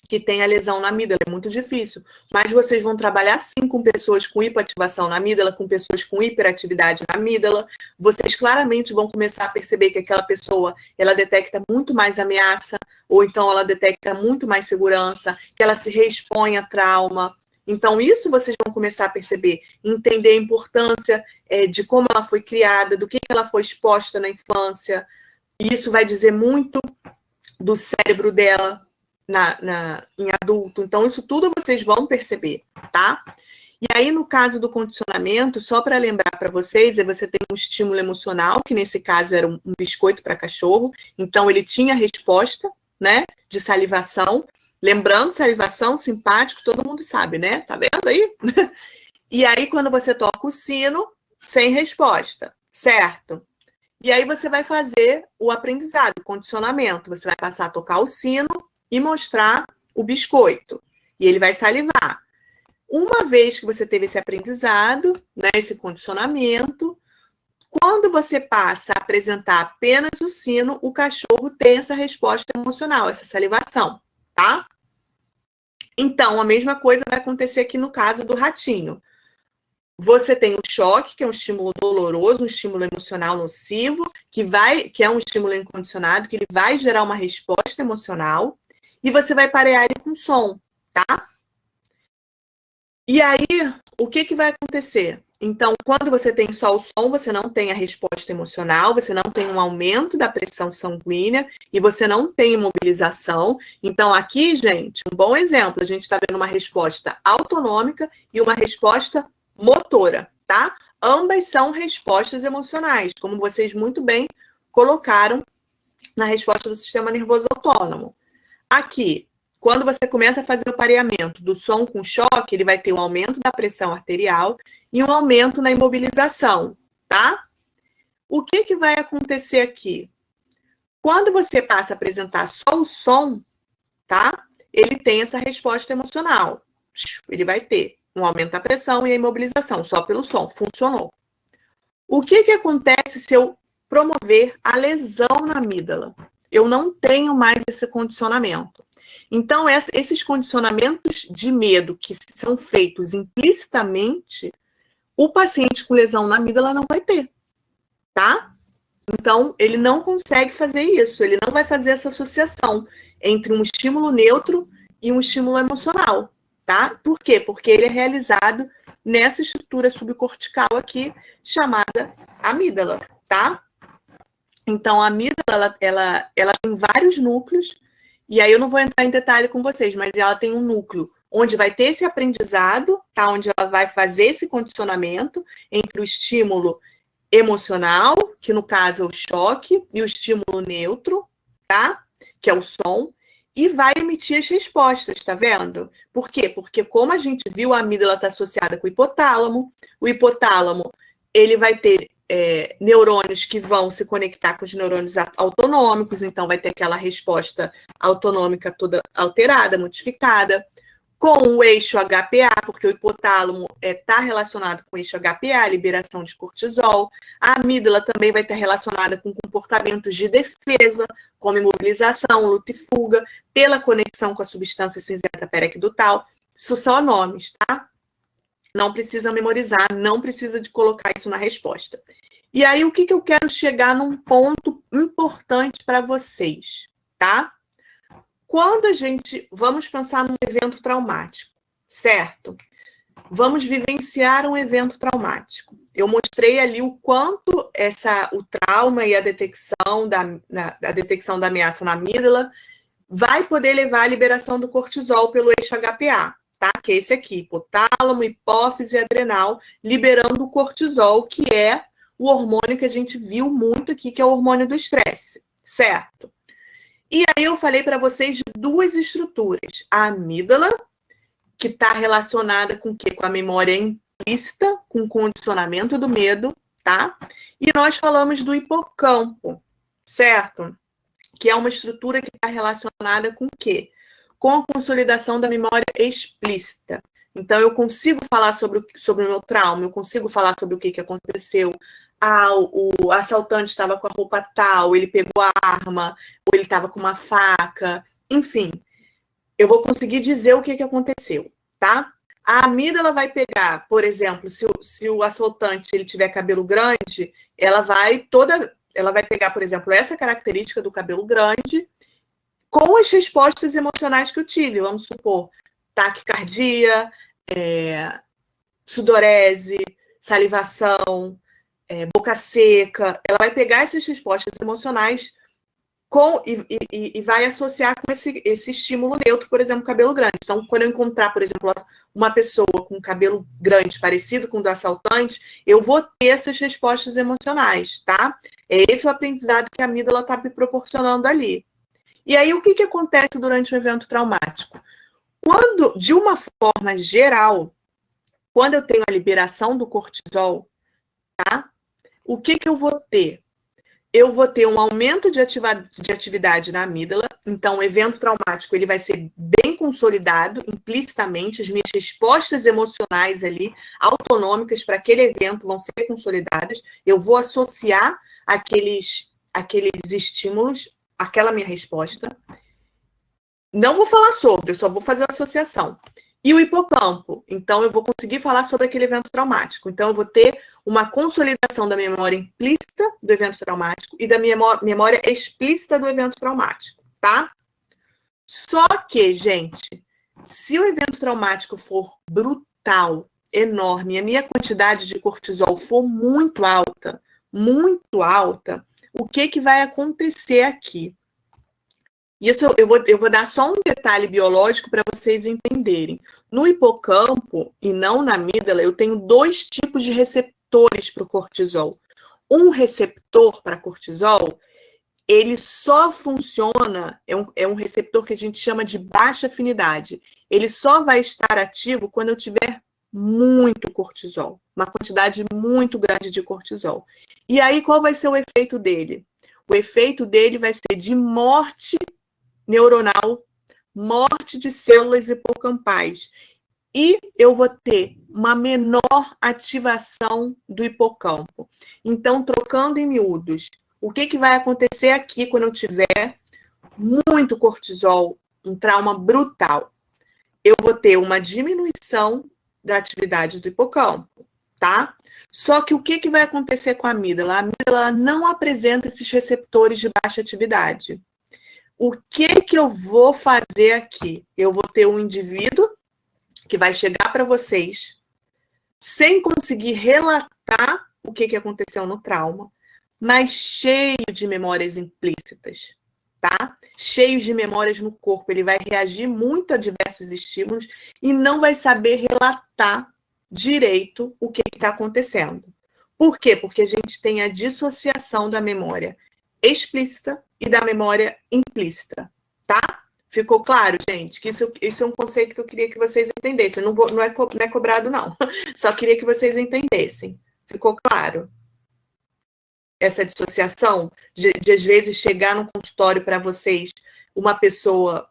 que tem a lesão na amígdala, é muito difícil. Mas vocês vão trabalhar, sim, com pessoas com hipoativação na amígdala, com pessoas com hiperatividade na amígdala. Vocês claramente vão começar a perceber que aquela pessoa, ela detecta muito mais ameaça, ou então ela detecta muito mais segurança, que ela se reexpõe a trauma. Então, isso vocês vão começar a perceber, entender a importância de como ela foi criada, do que ela foi exposta na infância. E isso vai dizer muito do cérebro dela, em adulto. Então, isso tudo vocês vão perceber, tá? E aí, no caso do condicionamento, só para lembrar para vocês, você tem um estímulo emocional, que nesse caso era um biscoito para cachorro. Então, ele tinha resposta, né, de salivação. Lembrando, salivação, simpático, todo mundo sabe, né? Tá vendo aí? E aí, quando você toca o sino, sem resposta, certo? E aí, você vai fazer o aprendizado, o condicionamento. Você vai passar a tocar o sino e mostrar o biscoito. E ele vai salivar. Uma vez que você teve esse aprendizado, né, esse condicionamento, quando você passa a apresentar apenas o sino, o cachorro tem essa resposta emocional, essa salivação, tá? Então, a mesma coisa vai acontecer aqui no caso do ratinho. Você tem o choque, que é um estímulo doloroso, um estímulo emocional nocivo, que é um estímulo incondicionado, que ele vai gerar uma resposta emocional, e você vai parear ele com som, tá? E aí, o que vai acontecer? Então, quando você tem só o som, você não tem a resposta emocional, você não tem um aumento da pressão sanguínea e você não tem imobilização. Então, aqui, gente, um bom exemplo, a gente está vendo uma resposta autonômica e uma resposta motora, tá? Ambas são respostas emocionais, como vocês muito bem colocaram na resposta do sistema nervoso autônomo. Aqui, quando você começa a fazer o pareamento do som com choque, ele vai ter um aumento da pressão arterial e um aumento na imobilização, tá? O que vai acontecer aqui? Quando você passa a apresentar só o som, tá? Ele tem essa resposta emocional. Ele vai ter um aumento da pressão e a imobilização, só pelo som. Funcionou. O que acontece se eu promover a lesão na amígdala? Eu não tenho mais esse condicionamento. Então, esses condicionamentos de medo que são feitos implicitamente, o paciente com lesão na amígdala não vai ter, tá? Então, ele não consegue fazer isso, ele não vai fazer essa associação entre um estímulo neutro e um estímulo emocional, tá? Por quê? Porque ele é realizado nessa estrutura subcortical aqui, chamada amígdala, tá? Então, a amígdala, ela tem vários núcleos, e aí eu não vou entrar em detalhe com vocês, mas ela tem um núcleo onde vai ter esse aprendizado, tá? Onde ela vai fazer esse condicionamento entre o estímulo emocional, que no caso é o choque, e o estímulo neutro, tá? Que é o som, e vai emitir as respostas, tá vendo? Por quê? Porque como a gente viu, a amígdala está associada com o hipotálamo, ele vai ter neurônios que vão se conectar com os neurônios autonômicos, então vai ter aquela resposta autonômica toda alterada, modificada, com o eixo HPA, porque o hipotálamo está relacionado com o eixo HPA, liberação de cortisol. A amígdala também vai estar relacionada com comportamentos de defesa, como imobilização, luta e fuga, pela conexão com a substância cinzenta periaquedutal. Isso são nomes, tá? Não precisa memorizar, não precisa de colocar isso na resposta. E aí, o que eu quero chegar num ponto importante para vocês, tá? Quando vamos pensar num evento traumático, certo? Vamos vivenciar um evento traumático. Eu mostrei ali o quanto o trauma e a detecção da ameaça na amígdala vai poder levar à liberação do cortisol pelo eixo HPA, tá? Que é esse aqui, hipotálamo, hipófise e adrenal, liberando o cortisol, que é o hormônio que a gente viu muito aqui, que é o hormônio do estresse, certo? E aí eu falei para vocês de duas estruturas. A amígdala, que está relacionada com o quê? Com a memória implícita, com o condicionamento do medo, tá? E nós falamos do hipocampo, certo? Que é uma estrutura que está relacionada com o quê? Com a consolidação da memória explícita. Então, eu consigo falar sobre o meu trauma, eu consigo falar sobre o que aconteceu. O assaltante estava com a roupa tal, ele pegou a arma, ou ele estava com uma faca, enfim. Eu vou conseguir dizer o que aconteceu, tá? A amígdala vai pegar, por exemplo, se o assaltante ele tiver cabelo grande, ela vai pegar, por exemplo, essa característica do cabelo grande com as respostas emocionais que eu tive. Vamos supor, taquicardia, sudorese, salivação, boca seca. Ela vai pegar essas respostas emocionais e vai associar com esse estímulo neutro, por exemplo, cabelo grande. Então, quando eu encontrar, por exemplo, uma pessoa com cabelo grande parecido com o do assaltante, eu vou ter essas respostas emocionais, tá? É esse o aprendizado que a amígdala está me proporcionando ali. E aí, o que acontece durante um evento traumático? De uma forma geral, quando eu tenho a liberação do cortisol, tá? O que eu vou ter? Eu vou ter um aumento de atividade na amígdala. Então, o evento traumático ele vai ser bem consolidado implicitamente. As minhas respostas emocionais ali, autonômicas para aquele evento, vão ser consolidadas. Eu vou associar aqueles estímulos àquela minha resposta. Não vou falar sobre, eu só vou fazer a associação. E o hipocampo, então eu vou conseguir falar sobre aquele evento traumático. Então eu vou ter uma consolidação da memória implícita do evento traumático e da minha memória explícita do evento traumático, tá? Só que, gente, se o evento traumático for brutal, enorme, e a minha quantidade de cortisol for muito alta, o que vai acontecer aqui? Isso eu vou dar só um detalhe biológico para vocês entenderem. No hipocampo e não na amígdala, eu tenho 2 tipos de receptores para o cortisol. Um receptor para cortisol, ele só funciona, é um receptor que a gente chama de baixa afinidade. Ele só vai estar ativo quando eu tiver muito cortisol, uma quantidade muito grande de cortisol. E aí, qual vai ser o efeito dele? O efeito dele vai ser de morte neuronal, morte de células hipocampais. E eu vou ter uma menor ativação do hipocampo. Então, trocando em miúdos, o que vai acontecer aqui quando eu tiver muito cortisol, um trauma brutal? Eu vou ter uma diminuição da atividade do hipocampo, tá? Só que o que vai acontecer com a amígdala? A amígdala não apresenta esses receptores de baixa atividade. O que eu vou fazer aqui? Eu vou ter um indivíduo que vai chegar para vocês sem conseguir relatar o que aconteceu no trauma, mas cheio de memórias implícitas, tá? Cheio de memórias no corpo. Ele vai reagir muito a diversos estímulos e não vai saber relatar direito o que está acontecendo. Por quê? Porque a gente tem a dissociação da memória explícita e da memória implícita, tá? Ficou claro, gente? Que isso é um conceito que eu queria que vocês entendessem. Não é cobrado, não. Só queria que vocês entendessem. Ficou claro? Essa dissociação de às vezes, chegar no consultório para vocês uma pessoa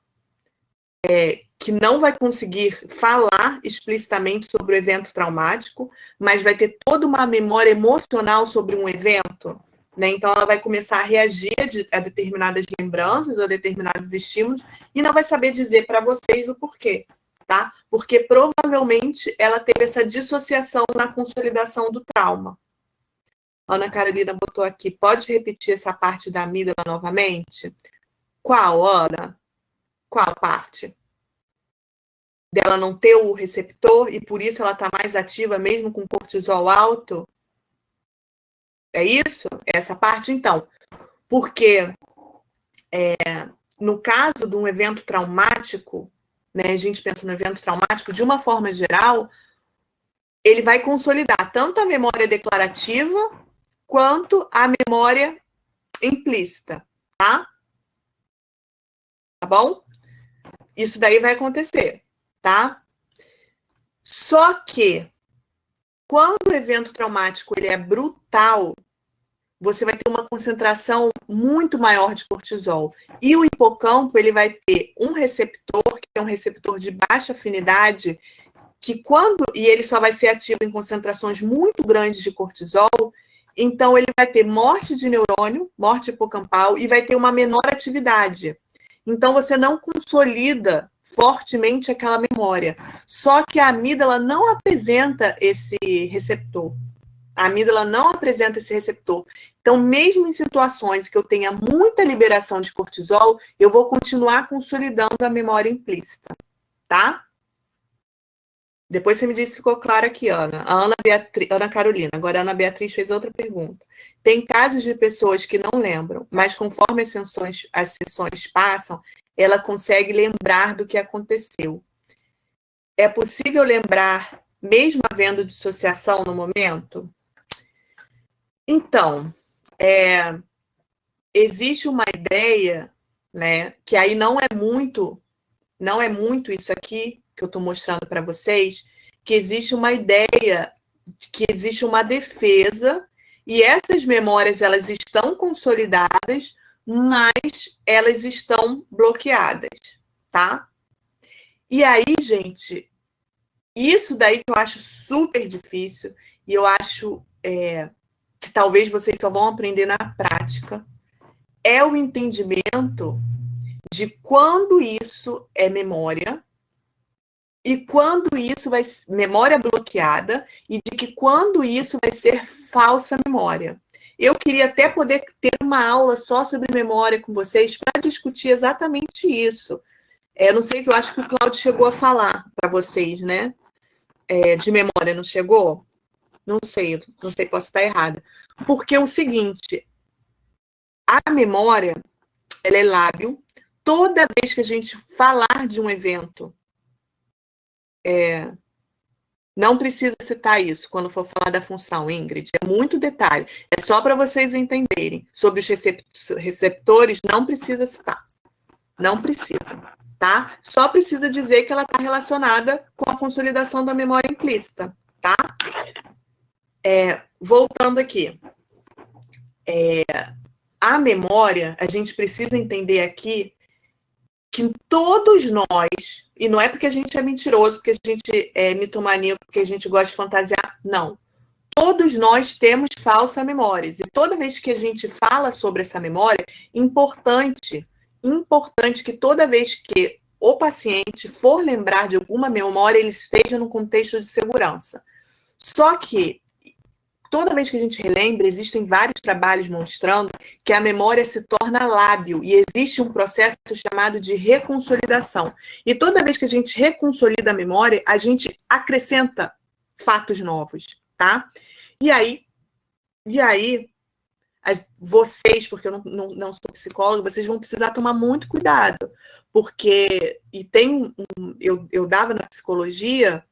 que não vai conseguir falar explicitamente sobre o evento traumático, mas vai ter toda uma memória emocional sobre um evento, né? Então, ela vai começar a reagir a determinadas lembranças ou a determinados estímulos e não vai saber dizer para vocês o porquê, tá? Porque provavelmente ela teve essa dissociação na consolidação do trauma. Ana Carolina botou aqui, pode repetir essa parte da amígdala novamente? Qual, Ana? Qual parte? Dela não ter o receptor e por isso ela está mais ativa mesmo com cortisol alto? É isso? É essa parte, então. Porque no caso de um evento traumático, né, a gente pensa no evento traumático, de uma forma geral, ele vai consolidar tanto a memória declarativa quanto a memória implícita, tá? Tá bom? Isso daí vai acontecer, tá? Só que, quando o evento traumático ele é brutal, você vai ter uma concentração muito maior de cortisol. E o hipocampo ele vai ter um receptor, que é um receptor de baixa afinidade, e ele só vai ser ativo em concentrações muito grandes de cortisol, então ele vai ter morte de neurônio, morte hipocampal, e vai ter uma menor atividade. Então você não consolida fortemente aquela memória. Só que a amígdala não apresenta esse receptor. A amígdala não apresenta esse receptor. Então, mesmo em situações que eu tenha muita liberação de cortisol, eu vou continuar consolidando a memória implícita, tá? Depois você me disse se ficou claro aqui, Ana. Ana Carolina. Agora a Ana Beatriz fez outra pergunta. Tem casos de pessoas que não lembram, mas conforme as sessões passam, ela consegue lembrar do que aconteceu. É possível lembrar, mesmo havendo dissociação no momento? Então, existe uma ideia, né, que aí não é muito isso aqui que eu estou mostrando para vocês, que existe uma ideia, que existe uma defesa, e essas memórias elas estão consolidadas, mas elas estão bloqueadas, tá? E aí, gente, isso daí que eu acho super difícil, e eu acho que talvez vocês só vão aprender na prática, é o entendimento de quando isso é memória e quando isso vai ser memória bloqueada e de que quando isso vai ser falsa memória. Eu queria até poder ter uma aula só sobre memória com vocês para discutir exatamente isso. Não sei se eu acho que o Cláudio chegou a falar para vocês, né? de memória não chegou? Não sei, posso estar errada. Porque é o seguinte, a memória, ela é lábil. Toda vez que a gente falar de um evento, não precisa citar isso quando for falar da função, Ingrid. É muito detalhe. É só para vocês entenderem. Sobre os receptores, não precisa citar. Não precisa, tá? Só precisa dizer que ela está relacionada com a consolidação da memória implícita, tá? Voltando aqui. A memória, a gente precisa entender aqui que todos nós, e não é porque a gente é mentiroso, porque a gente é mitomaníaco, porque a gente gosta de fantasiar, não. Todos nós temos falsas memórias. E toda vez que a gente fala sobre essa memória, importante que toda vez que o paciente for lembrar de alguma memória, ele esteja no contexto de segurança. Só que, toda vez que a gente relembra, existem vários trabalhos mostrando que a memória se torna lábil e existe um processo chamado de reconsolidação. E toda vez que a gente reconsolida a memória, a gente acrescenta fatos novos, tá? E aí vocês, porque eu não sou psicóloga, vocês vão precisar tomar muito cuidado, porque, eu dava na psicologia,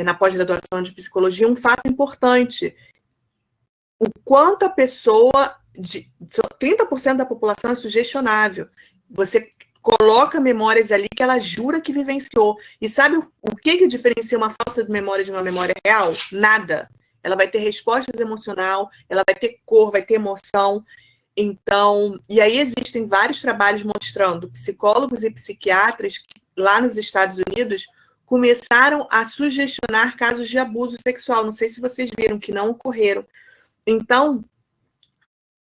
na pós-graduação de psicologia, um fato importante, o quanto a pessoa, 30% da população é sugestionável. Você coloca memórias ali que ela jura que vivenciou. E sabe o que diferencia uma falsa memória de uma memória real? Nada. Ela vai ter resposta emocional, ela vai ter cor, vai ter emoção. Então, e aí existem vários trabalhos mostrando psicólogos e psiquiatras que, lá nos Estados Unidos, começaram a sugestionar casos de abuso sexual. Não sei se vocês viram, que não ocorreram. Então,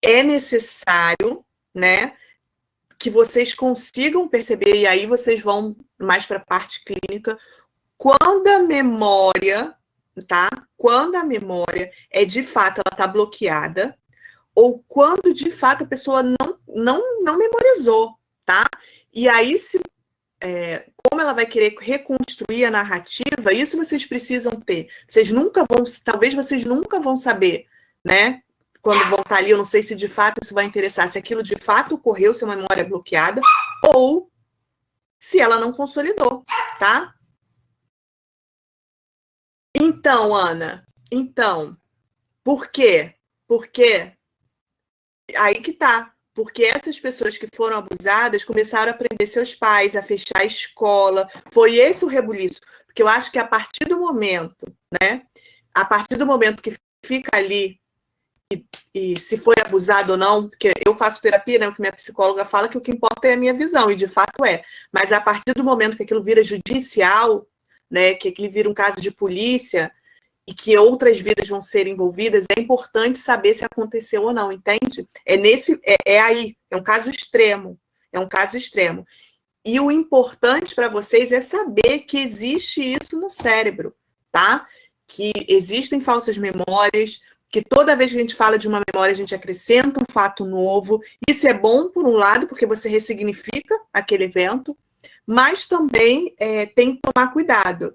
é necessário, né, que vocês consigam perceber, e aí vocês vão mais para a parte clínica, quando a memória, tá? Quando a memória de fato, ela está bloqueada, ou quando, de fato, a pessoa não memorizou, tá? E aí, como ela vai querer reconstruir a narrativa, isso vocês precisam ter. Talvez vocês nunca vão saber, né? Quando vão estar ali, eu não sei se de fato isso vai interessar, se aquilo de fato ocorreu, se é uma memória bloqueada, ou se ela não consolidou, tá? Então, Ana, por quê? Porque aí que tá. Porque essas pessoas que foram abusadas começaram a prender seus pais, a fechar a escola. Foi esse o rebuliço. Porque eu acho que a partir do momento, né? A partir do momento que fica ali e se foi abusado ou não, porque eu faço terapia, né? O que minha psicóloga fala que o que importa é a minha visão, e de fato é. Mas a partir do momento que aquilo vira judicial, né? Que aquilo vira um caso de polícia, e que outras vidas vão ser envolvidas, é importante saber se aconteceu ou não, entende? Aí, é um caso extremo, E o importante para vocês é saber que existe isso no cérebro, tá? Que existem falsas memórias, que toda vez que a gente fala de uma memória, a gente acrescenta um fato novo. Isso é bom, por um lado, porque você ressignifica aquele evento, mas também tem que tomar cuidado.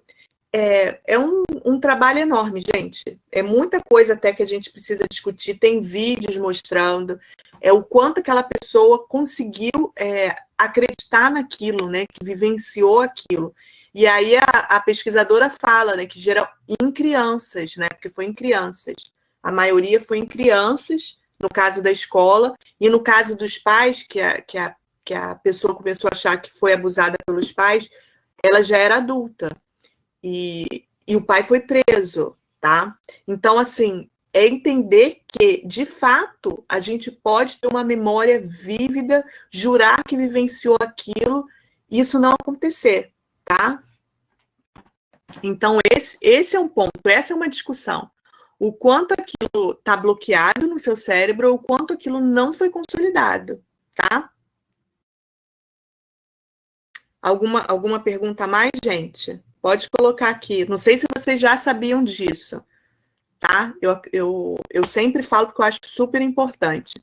É um trabalho enorme, gente. É muita coisa até que a gente precisa discutir. Tem vídeos mostrando o quanto aquela pessoa conseguiu acreditar naquilo, né? Que vivenciou aquilo. E aí a pesquisadora fala, né? Que geral em crianças, né? Porque foi em crianças. A maioria foi em crianças, no caso da escola, e no caso dos pais, que a pessoa começou a achar que foi abusada pelos pais, ela já era adulta. E o pai foi preso, tá? Então, assim, é entender que, de fato, a gente pode ter uma memória vívida, jurar que vivenciou aquilo, e isso não acontecer, tá? Então, esse é um ponto, essa é uma discussão. O quanto aquilo está bloqueado no seu cérebro, ou o quanto aquilo não foi consolidado, tá? Alguma pergunta a mais, gente? Pode colocar aqui. Não sei se vocês já sabiam disso, tá? Eu sempre falo porque eu acho super importante.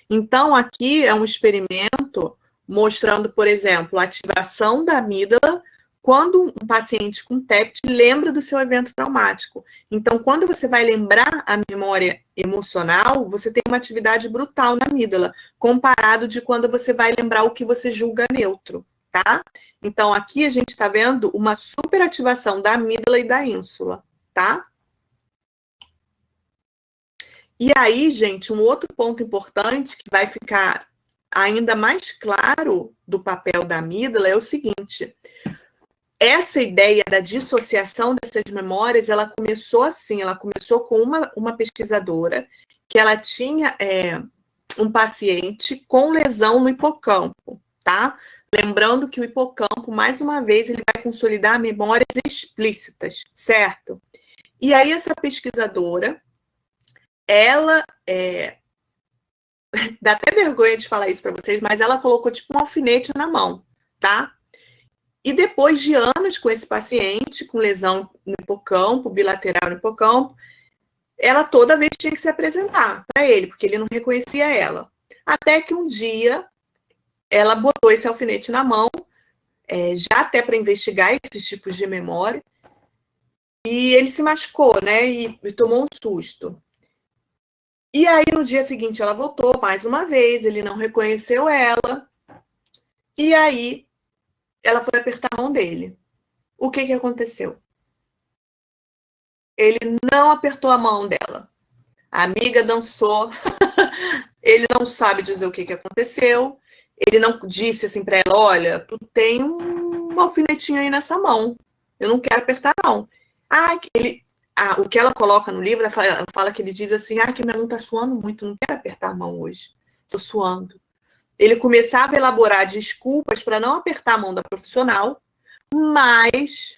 Então, aqui é um experimento mostrando, por exemplo, a ativação da amígdala quando um paciente com TEPT lembra do seu evento traumático. Então, quando você vai lembrar a memória emocional, você tem uma atividade brutal na amígdala, comparado de quando você vai lembrar o que você julga neutro, tá? Então, aqui a gente está vendo uma superativação da amígdala e da ínsula, tá? E aí, gente, um outro ponto importante que vai ficar ainda mais claro do papel da amígdala é o seguinte: essa ideia da dissociação dessas memórias, ela começou assim, ela começou com uma pesquisadora que ela tinha um paciente com lesão no hipocampo, tá? Lembrando que o hipocampo, mais uma vez, ele vai consolidar memórias explícitas, certo? E aí essa pesquisadora, ela dá até vergonha de falar isso para vocês, mas ela colocou tipo um alfinete na mão, tá? E depois de anos com esse paciente, com lesão no hipocampo, bilateral no hipocampo, ela toda vez tinha que se apresentar para ele, porque ele não reconhecia ela. Até que um dia, ela botou esse alfinete na mão, já até para investigar esses tipos de memória, e ele se machucou, né, e tomou um susto. E aí, no dia seguinte, ela voltou mais uma vez, ele não reconheceu ela, e aí ela foi apertar a mão dele. O que aconteceu? Ele não apertou a mão dela. A amiga dançou, ele não sabe dizer o que aconteceu, ele não disse assim para ela: olha, tu tem um alfinetinho aí nessa mão, eu não quero apertar não. O que ela coloca no livro, ela fala que ele diz assim: que minha mão tá suando muito, não quero apertar a mão hoje, tô suando. Ele começava a elaborar desculpas para não apertar a mão da profissional, mas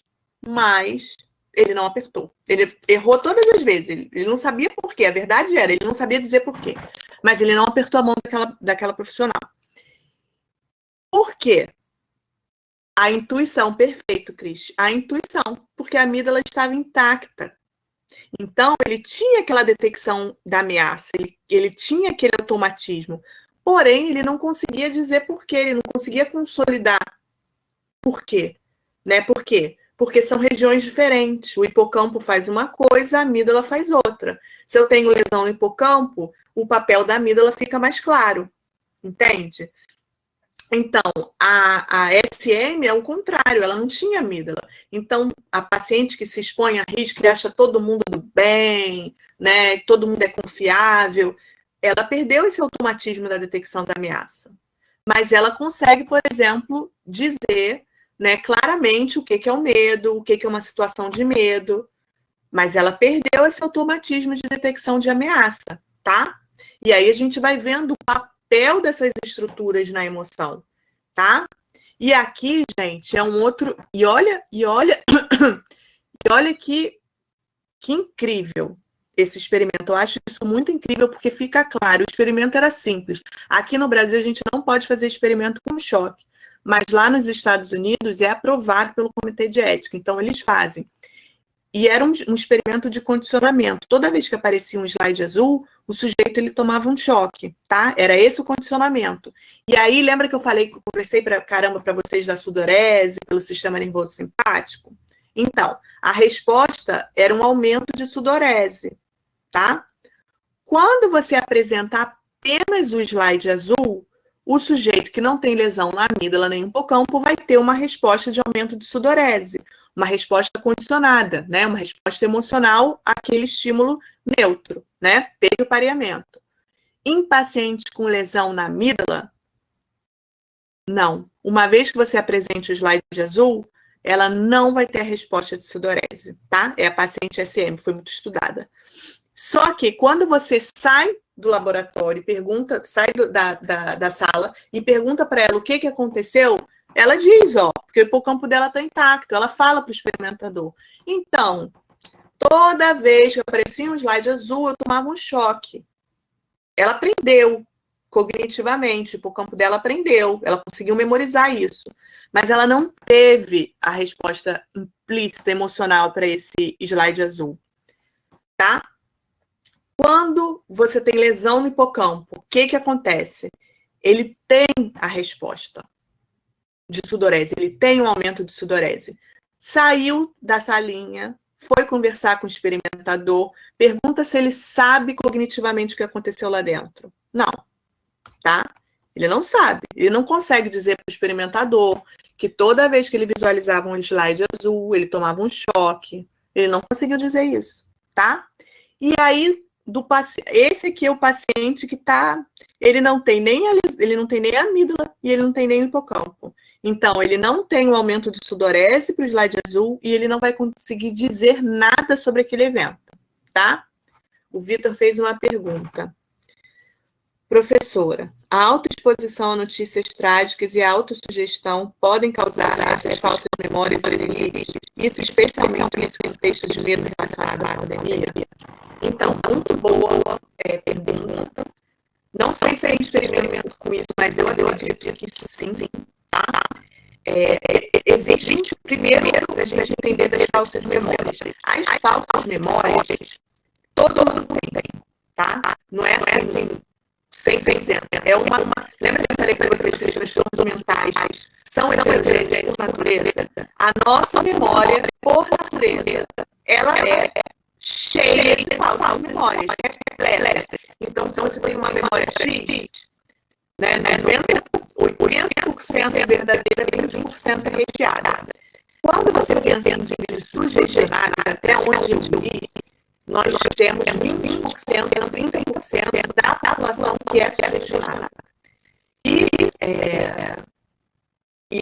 ele não apertou. Ele errou todas as vezes. Ele não sabia por quê. A verdade era, ele não sabia dizer por quê. Mas ele não apertou a mão daquela profissional. Por quê? A intuição, perfeito, Cris. A intuição, porque a amígdala estava intacta. Então, ele tinha aquela detecção da ameaça, ele tinha aquele automatismo. Porém, ele não conseguia dizer por quê, ele não conseguia consolidar por quê. Né? Por quê? Porque são regiões diferentes. O hipocampo faz uma coisa, a amígdala faz outra. Se eu tenho lesão no hipocampo, o papel da amígdala fica mais claro. Entende? Então, a SM é o contrário, ela não tinha amígdala. Então, a paciente que se expõe a risco e acha todo mundo do bem, né, todo mundo é confiável, ela perdeu esse automatismo da detecção da ameaça. Mas ela consegue, por exemplo, dizer, né, claramente o que é o medo, o que é uma situação de medo, mas ela perdeu esse automatismo de detecção de ameaça, tá? E aí a gente vai vendo o papel dessas estruturas na emoção, tá? E aqui, gente, é um outro... E olha que incrível esse experimento. Eu acho isso muito incrível, porque fica claro, o experimento era simples. Aqui no Brasil, a gente não pode fazer experimento com choque, mas lá nos Estados Unidos é aprovado pelo Comitê de Ética, então eles fazem. E era um experimento de condicionamento. Toda vez que aparecia um slide azul, o sujeito ele tomava um choque, tá? Era esse o condicionamento. E aí, lembra que eu falei que eu conversei para vocês da sudorese, pelo sistema nervoso simpático? Então, a resposta era um aumento de sudorese, tá? Quando você apresenta apenas o slide azul, o sujeito que não tem lesão na amígdala nem no hipocampo vai ter uma resposta de aumento de sudorese, uma resposta condicionada, né? Uma resposta emocional àquele estímulo neutro, né? Teve o pareamento. Em paciente com lesão na amígdala, não. Uma vez que você apresente o slide azul, ela não vai ter a resposta de sudorese, tá? É a paciente SM, foi muito estudada. Só que quando você sai do laboratório, sai da sala e pergunta para ela o que aconteceu, ela diz, porque o hipocampo dela está intacto, ela fala para o experimentador. Então, toda vez que aparecia um slide azul, eu tomava um choque. Ela aprendeu cognitivamente, o hipocampo dela aprendeu, ela conseguiu memorizar isso. Mas ela não teve a resposta implícita, emocional para esse slide azul, tá? Quando você tem lesão no hipocampo, o que acontece? Ele tem a resposta. de sudorese, ele tem um aumento de sudorese. Saiu da salinha, foi conversar com o experimentador, pergunta se ele sabe cognitivamente o que aconteceu lá dentro. Não, tá? Ele não sabe, ele não consegue dizer para o experimentador que toda vez que ele visualizava um slide azul, ele tomava um choque. Ele não conseguiu dizer isso, tá? E aí, esse aqui é o paciente que tá, ele não tem nem a amígdala e ele não tem nem o hipocampo. Então, ele não tem um aumento de sudorese para o slide azul e ele não vai conseguir dizer nada sobre aquele evento, tá? O Vitor fez uma pergunta. Professora, a autoexposição a notícias trágicas e a autossugestão podem causar essas falsas memórias e delírios, isso especialmente nesse contexto de medo relacionado à pandemia? Então, muito boa pergunta. Não sei se é experimento com isso, mas eu acredito que sim, tá? Existe, primeiro, para a gente entender das falsas memórias. As falsas memórias, todo mundo tem, tá? Não é assim, 100%. Lembra que eu falei para vocês que os transtornos mentais são heterogêneos por natureza? A nossa memória, por natureza, ela é cheia de falsas memórias, repleta. Então, se você tem uma memória X, né, 80% é verdadeira, 20% é recheada. Quando você pensa em indivíduos sugestionários, até onde eu li, nós temos 20% a 30% da população que é sugestionada. E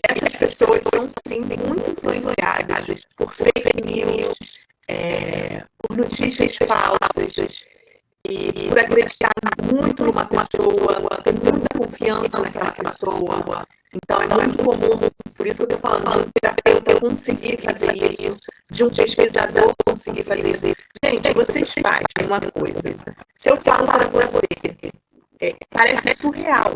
essas pessoas são, sim, muito influenciadas por fake news, por notícias falsas, e por acreditar muito numa pessoa, ter muita confiança naquela pessoa. Então, é muito comum, por isso que eu estou falando, de um terapeuta conseguir fazer isso, de um pesquisador conseguir fazer isso. Gente, vocês fazem uma coisa. Se eu falo para você, parece surreal,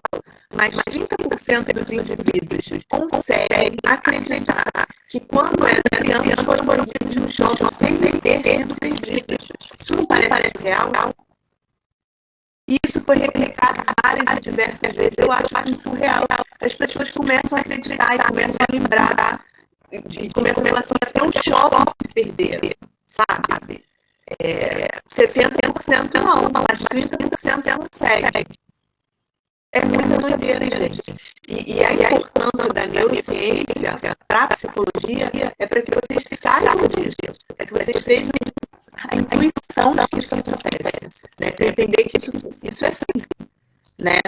mas 30% dos indivíduos conseguem acreditar que quando eram crianças foram mordidos no shopping sem ter sido perdidos. Isso não parece real? Isso foi replicado várias e diversas vezes. Eu acho isso surreal. As pessoas começam a acreditar e começam a lembrar e começam a assim, até o shopping se perder, sabe? 70% não, mas 30% consegue. É muita doideira, gente. E a importância da neurociência para a psicologia é para que vocês saibam disso, é que vocês tenham a intuição de que isso acontece, né? Para entender que isso é assim, né?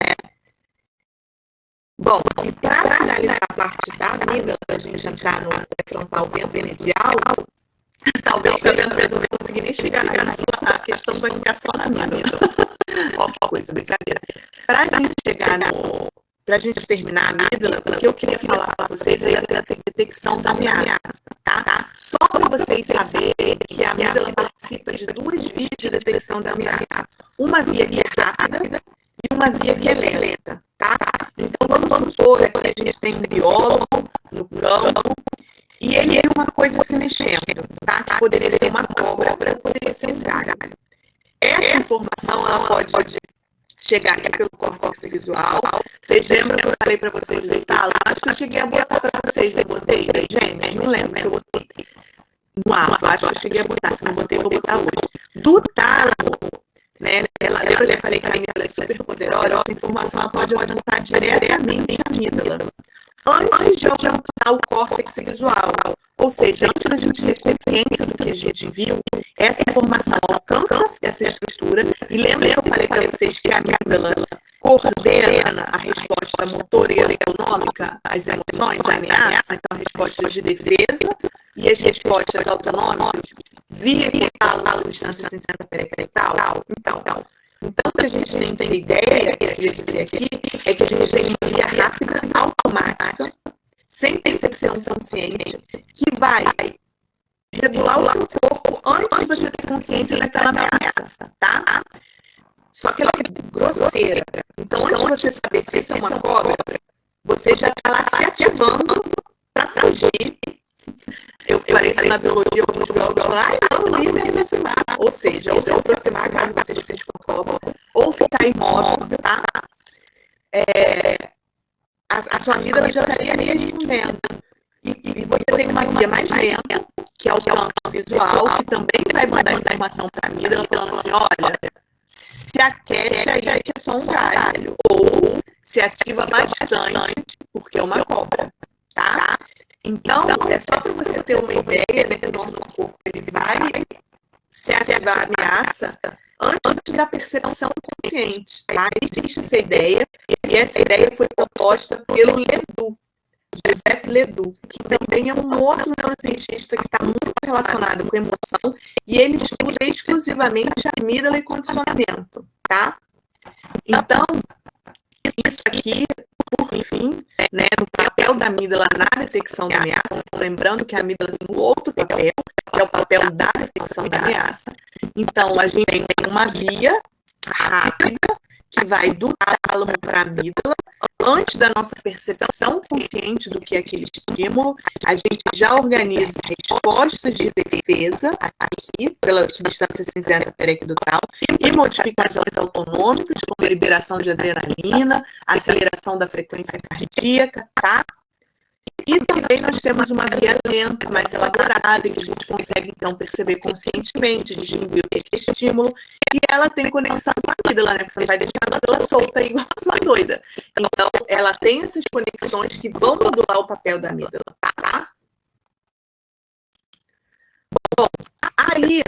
Bom, e para finalizar a parte da amígdala, a gente entrar no pré-frontal ventromedial, talvez eu não vou conseguir nem chegar nisso, a questão vai ficar só na amígdala. Ó, que coisa, brincadeira. Para a gente chegar para a gente terminar a amígdala, o que eu queria falar para vocês é a detecção da ameaça, tá? Só para vocês saberem que a amígdala participa de duas vias de detecção da ameaça. Uma via que é rápida e uma via que é lenta, tá? Então, vamos supor que a gente tem um biólogo no campo e ele é uma coisa se mexendo, tá? Que poderia ser uma cobra, poderia ser um galho. Essa informação, ela pode chegar aqui pelo córtex visual. Vocês lembram que eu falei para vocês do tálamo? Acho que eu cheguei a botar para vocês, eu botei, gente, não lembro se eu botei no alfa, acho que eu cheguei a botar, se não botei, eu vou botar hoje. Do tálamo, né, lembra que eu falei que a amígdala é super poderosa, essa informação ela pode avançar diretamente à amígdala, antes de alcançar o córtex visual. Ou seja, antes da gente ter consciência do que a gente viu, essa informação alcança essa estrutura. E lembra que eu falei para vocês que a amígdala coordena a resposta motora e autonômica às emoções, às ameaças, são respostas de defesa e as respostas autonômicas via a substância sensata pericapital. Então, para a gente não ter ideia, o que eu queria dizer aqui é que a gente tem uma via rápida, automática, sem percepção consciente, que vai regular o seu corpo antes de você ter consciência daquela ameaça, tá? Só que ela é grosseira. Então, antes de você saber se isso é uma cobra, você já está lá se ativando para fugir. Eu falei isso na biologia, alguns biólogos falaram, não ir me aproximar. Ou seja, ou se aproximar caso você esteja com cobra, ou ficar imóvel, tá? A sua amígdala já estaria respondendo. E você tem uma via mais lenta, que é o campo visual, que também vai mandar informação para a amígdala, falando assim, olha, se aquece aí que é só um galho, ou se ativa bastante, porque é uma cobra, tá? Então, é só para você ter uma ideia, né, que o nosso corpo ele vai se ativar a ameaça antes da percepção consciente, tá? Existe essa ideia, e essa ideia foi proposta pelo Ledoux, Joseph Ledoux, que também é um outro neurocientista que está muito relacionado com emoção, e ele estuda exclusivamente a amígdala e condicionamento, tá? Então, isso aqui, por fim, né, no papel da amígdala na detecção da ameaça, lembrando que a amígdala tem um outro papel, que é o papel da detecção da ameaça. Então, a gente tem uma via rápida que vai do tálamo para a amígdala. Antes da nossa percepção consciente do que é aquele estímulo, a gente já organiza respostas de defesa aqui, pela substância cinzenta periquidotal, e modificações autonômicas, como a liberação de adrenalina, aceleração da frequência cardíaca, tá? E também nós temos uma via lenta, mais elaborada, que a gente consegue, então, perceber conscientemente, distinguir o que é estímulo, e ela tem conexão com a amígdala, né? Você vai deixar a amígdala solta igual uma doida. Então, ela tem essas conexões que vão modular o papel da amígdala, tá? Bom, aí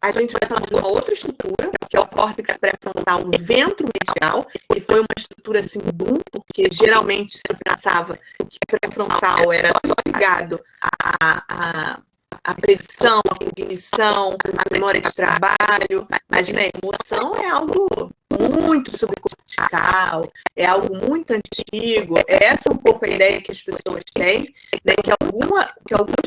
a gente vai falar de uma outra estrutura, que é o córtex pré-frontal ventromedial, e foi uma estrutura assim, boom, porque geralmente se pensava que o pré-frontal era só ligado à predição, à cognição, à memória de trabalho, mas né, emoção é algo muito subcortical, é algo muito antigo, essa é um pouco a ideia que as pessoas têm, né, que alguns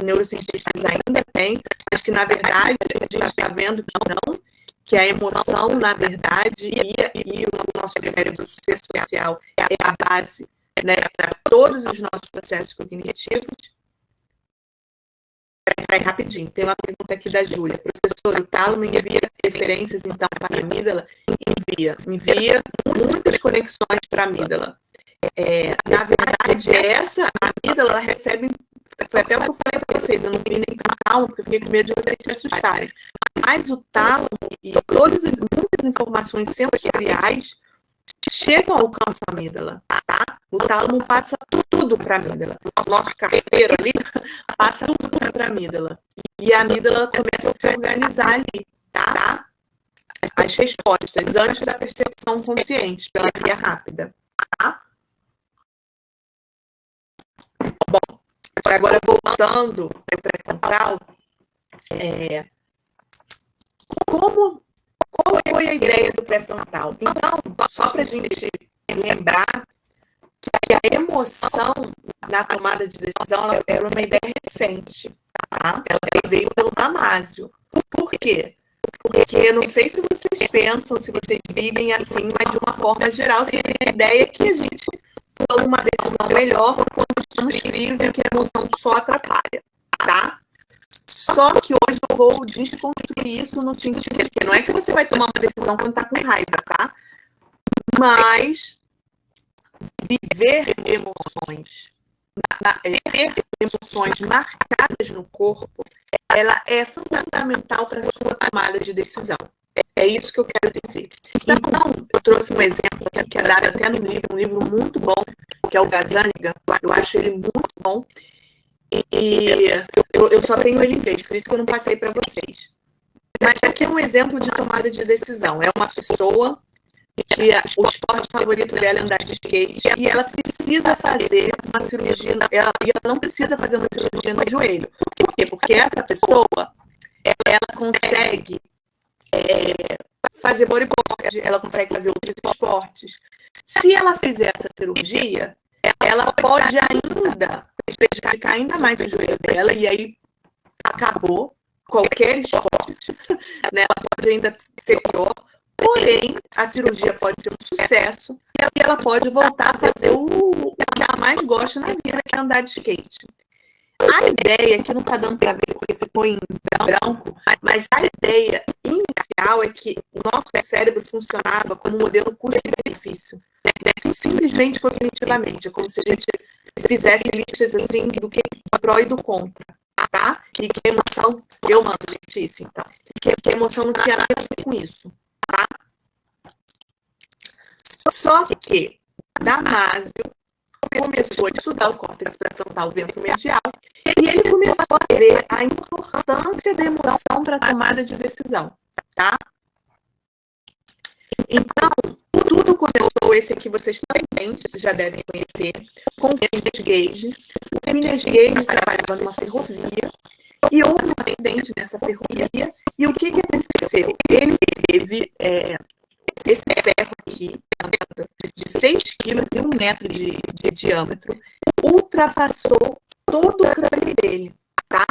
neurocientistas ainda têm, mas que na verdade a gente está vendo que não, que a emoção, na verdade, e o nosso cérebro social é a base, né, para todos os nossos processos cognitivos. Peraí, rapidinho, tem uma pergunta aqui da Júlia. Professor, o tálamo envia referências, então, para a amígdala? Envia muitas conexões para a amígdala. Na verdade, essa amígdala ela recebe, foi até o que eu falei para vocês, eu não queria nem com calma, porque eu fiquei com medo de vocês se assustarem. Mas o tálamo e muitas informações sensoriais chegam ao alcance da amígdala, tá? O tálamo passa tudo para a amígdala. O nosso carteiro ali passa tudo para a amígdala. E a amígdala começa a se organizar ali, tá? As respostas antes da percepção consciente, pela via rápida, tá? Bom, agora voltando para o pré-frontal, qual foi a ideia do pré-frontal? Então, só para a gente lembrar que a emoção na tomada de decisão era uma ideia recente, tá? Ela veio pelo Damásio. Por quê? Porque eu não sei se vocês pensam, se vocês vivem assim, mas de uma forma geral, você tem a ideia que a gente toma uma decisão melhor quando estamos frios e que a emoção só atrapalha, tá? Só que hoje eu vou desconstruir isso no sentido de que não é que você vai tomar uma decisão quando está com raiva, tá? Mas viver emoções, ter emoções marcadas no corpo, ela é fundamental para a sua tomada de decisão. É isso que eu quero dizer. Então, eu trouxe um exemplo que é dado até no livro, um livro muito bom, que é o Gazzaniga. Eu acho ele muito bom. E eu só tenho ele em inglês, por isso que eu não passei para vocês. Mas aqui é um exemplo de tomada de decisão. É uma pessoa que o esporte favorito dela é andar de skate e ela precisa fazer uma cirurgia, e ela não precisa fazer uma cirurgia no joelho. Por quê? Porque essa pessoa, ela consegue fazer bodyboard, ela consegue fazer outros esportes. Se ela fizer essa cirurgia, ela pode ainda prejudicar ainda mais o joelho dela e aí acabou qualquer esporte, né? Ela pode ainda ser pior, porém a cirurgia pode ser um sucesso e ela pode voltar a fazer o que ela mais gosta na vida, que é andar de skate. A ideia, que não está dando para ver porque ficou em branco, mas a ideia inicial é que o nosso cérebro funcionava como um modelo custo-benefício. simplesmente cognitivamente. É como se a gente fizesse listas assim do que é do pró e do contra, tá? E que a emoção, eu mando gente isso, então. Que a emoção não tinha nada a ver com isso, tá? Só que Damásio começou a estudar o córtex pré-frontal ventromedial e ele começou a ver a importância da emoção para a tomada de decisão, tá? Então, tudo começou, esse aqui vocês também já devem conhecer, com o Phineas Gage. O Phineas Gage trabalhava numa ferrovia e houve um acidente nessa ferrovia. E o que aconteceu? Ele teve esse ferro aqui, de 6 quilos e 1 metro de diâmetro, ultrapassou todo o crânio dele, tá?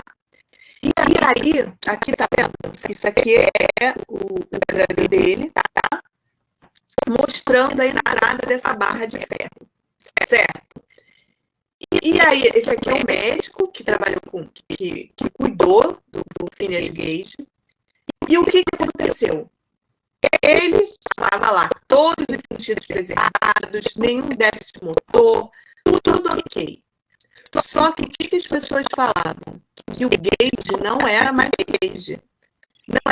E aí, aqui tá vendo? Isso aqui é o crânio dele, tá? Mostrando a entrada dessa barra de ferro, certo? E aí, esse aqui é o médico que trabalhou que cuidou do Phineas Gage. E o que aconteceu? Ele estava lá, todos os sentidos preservados, nenhum déficit motor, tudo ok. Só que o que as pessoas falavam? Que o Gage não era mais Gage.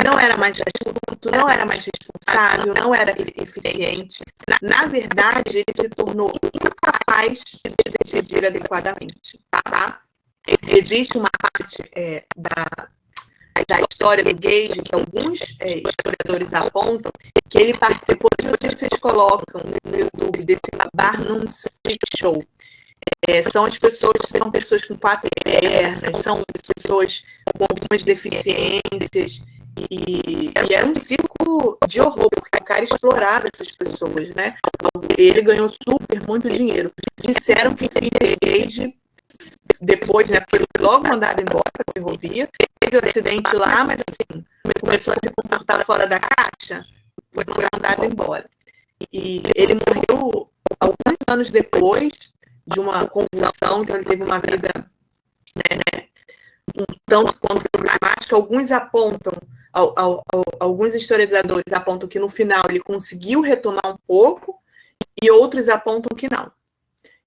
Não era mais astuto, não era mais responsável, não era eficiente. Na verdade, ele se tornou incapaz de decidir adequadamente. Tá? Existe uma parte da história do Gage que alguns historiadores apontam que ele participou de, não sei se vocês colocam no YouTube, desse Barnum's Freak Show. São pessoas com 4 pernas, são pessoas com algumas deficiências. E era um circo de horror, porque o cara explorava essas pessoas, né? Ele ganhou muito dinheiro. Disseram que o Phineas Gage, depois, né, porque ele foi logo mandado embora para a ferrovia, teve um acidente lá, mas assim, começou a se comportar fora da caixa, foi mandado embora. E ele morreu alguns anos depois de uma convulsão, então ele teve uma vida, né, um tanto quanto problemática. Alguns historiadores apontam que no final ele conseguiu retomar um pouco e outros apontam que não.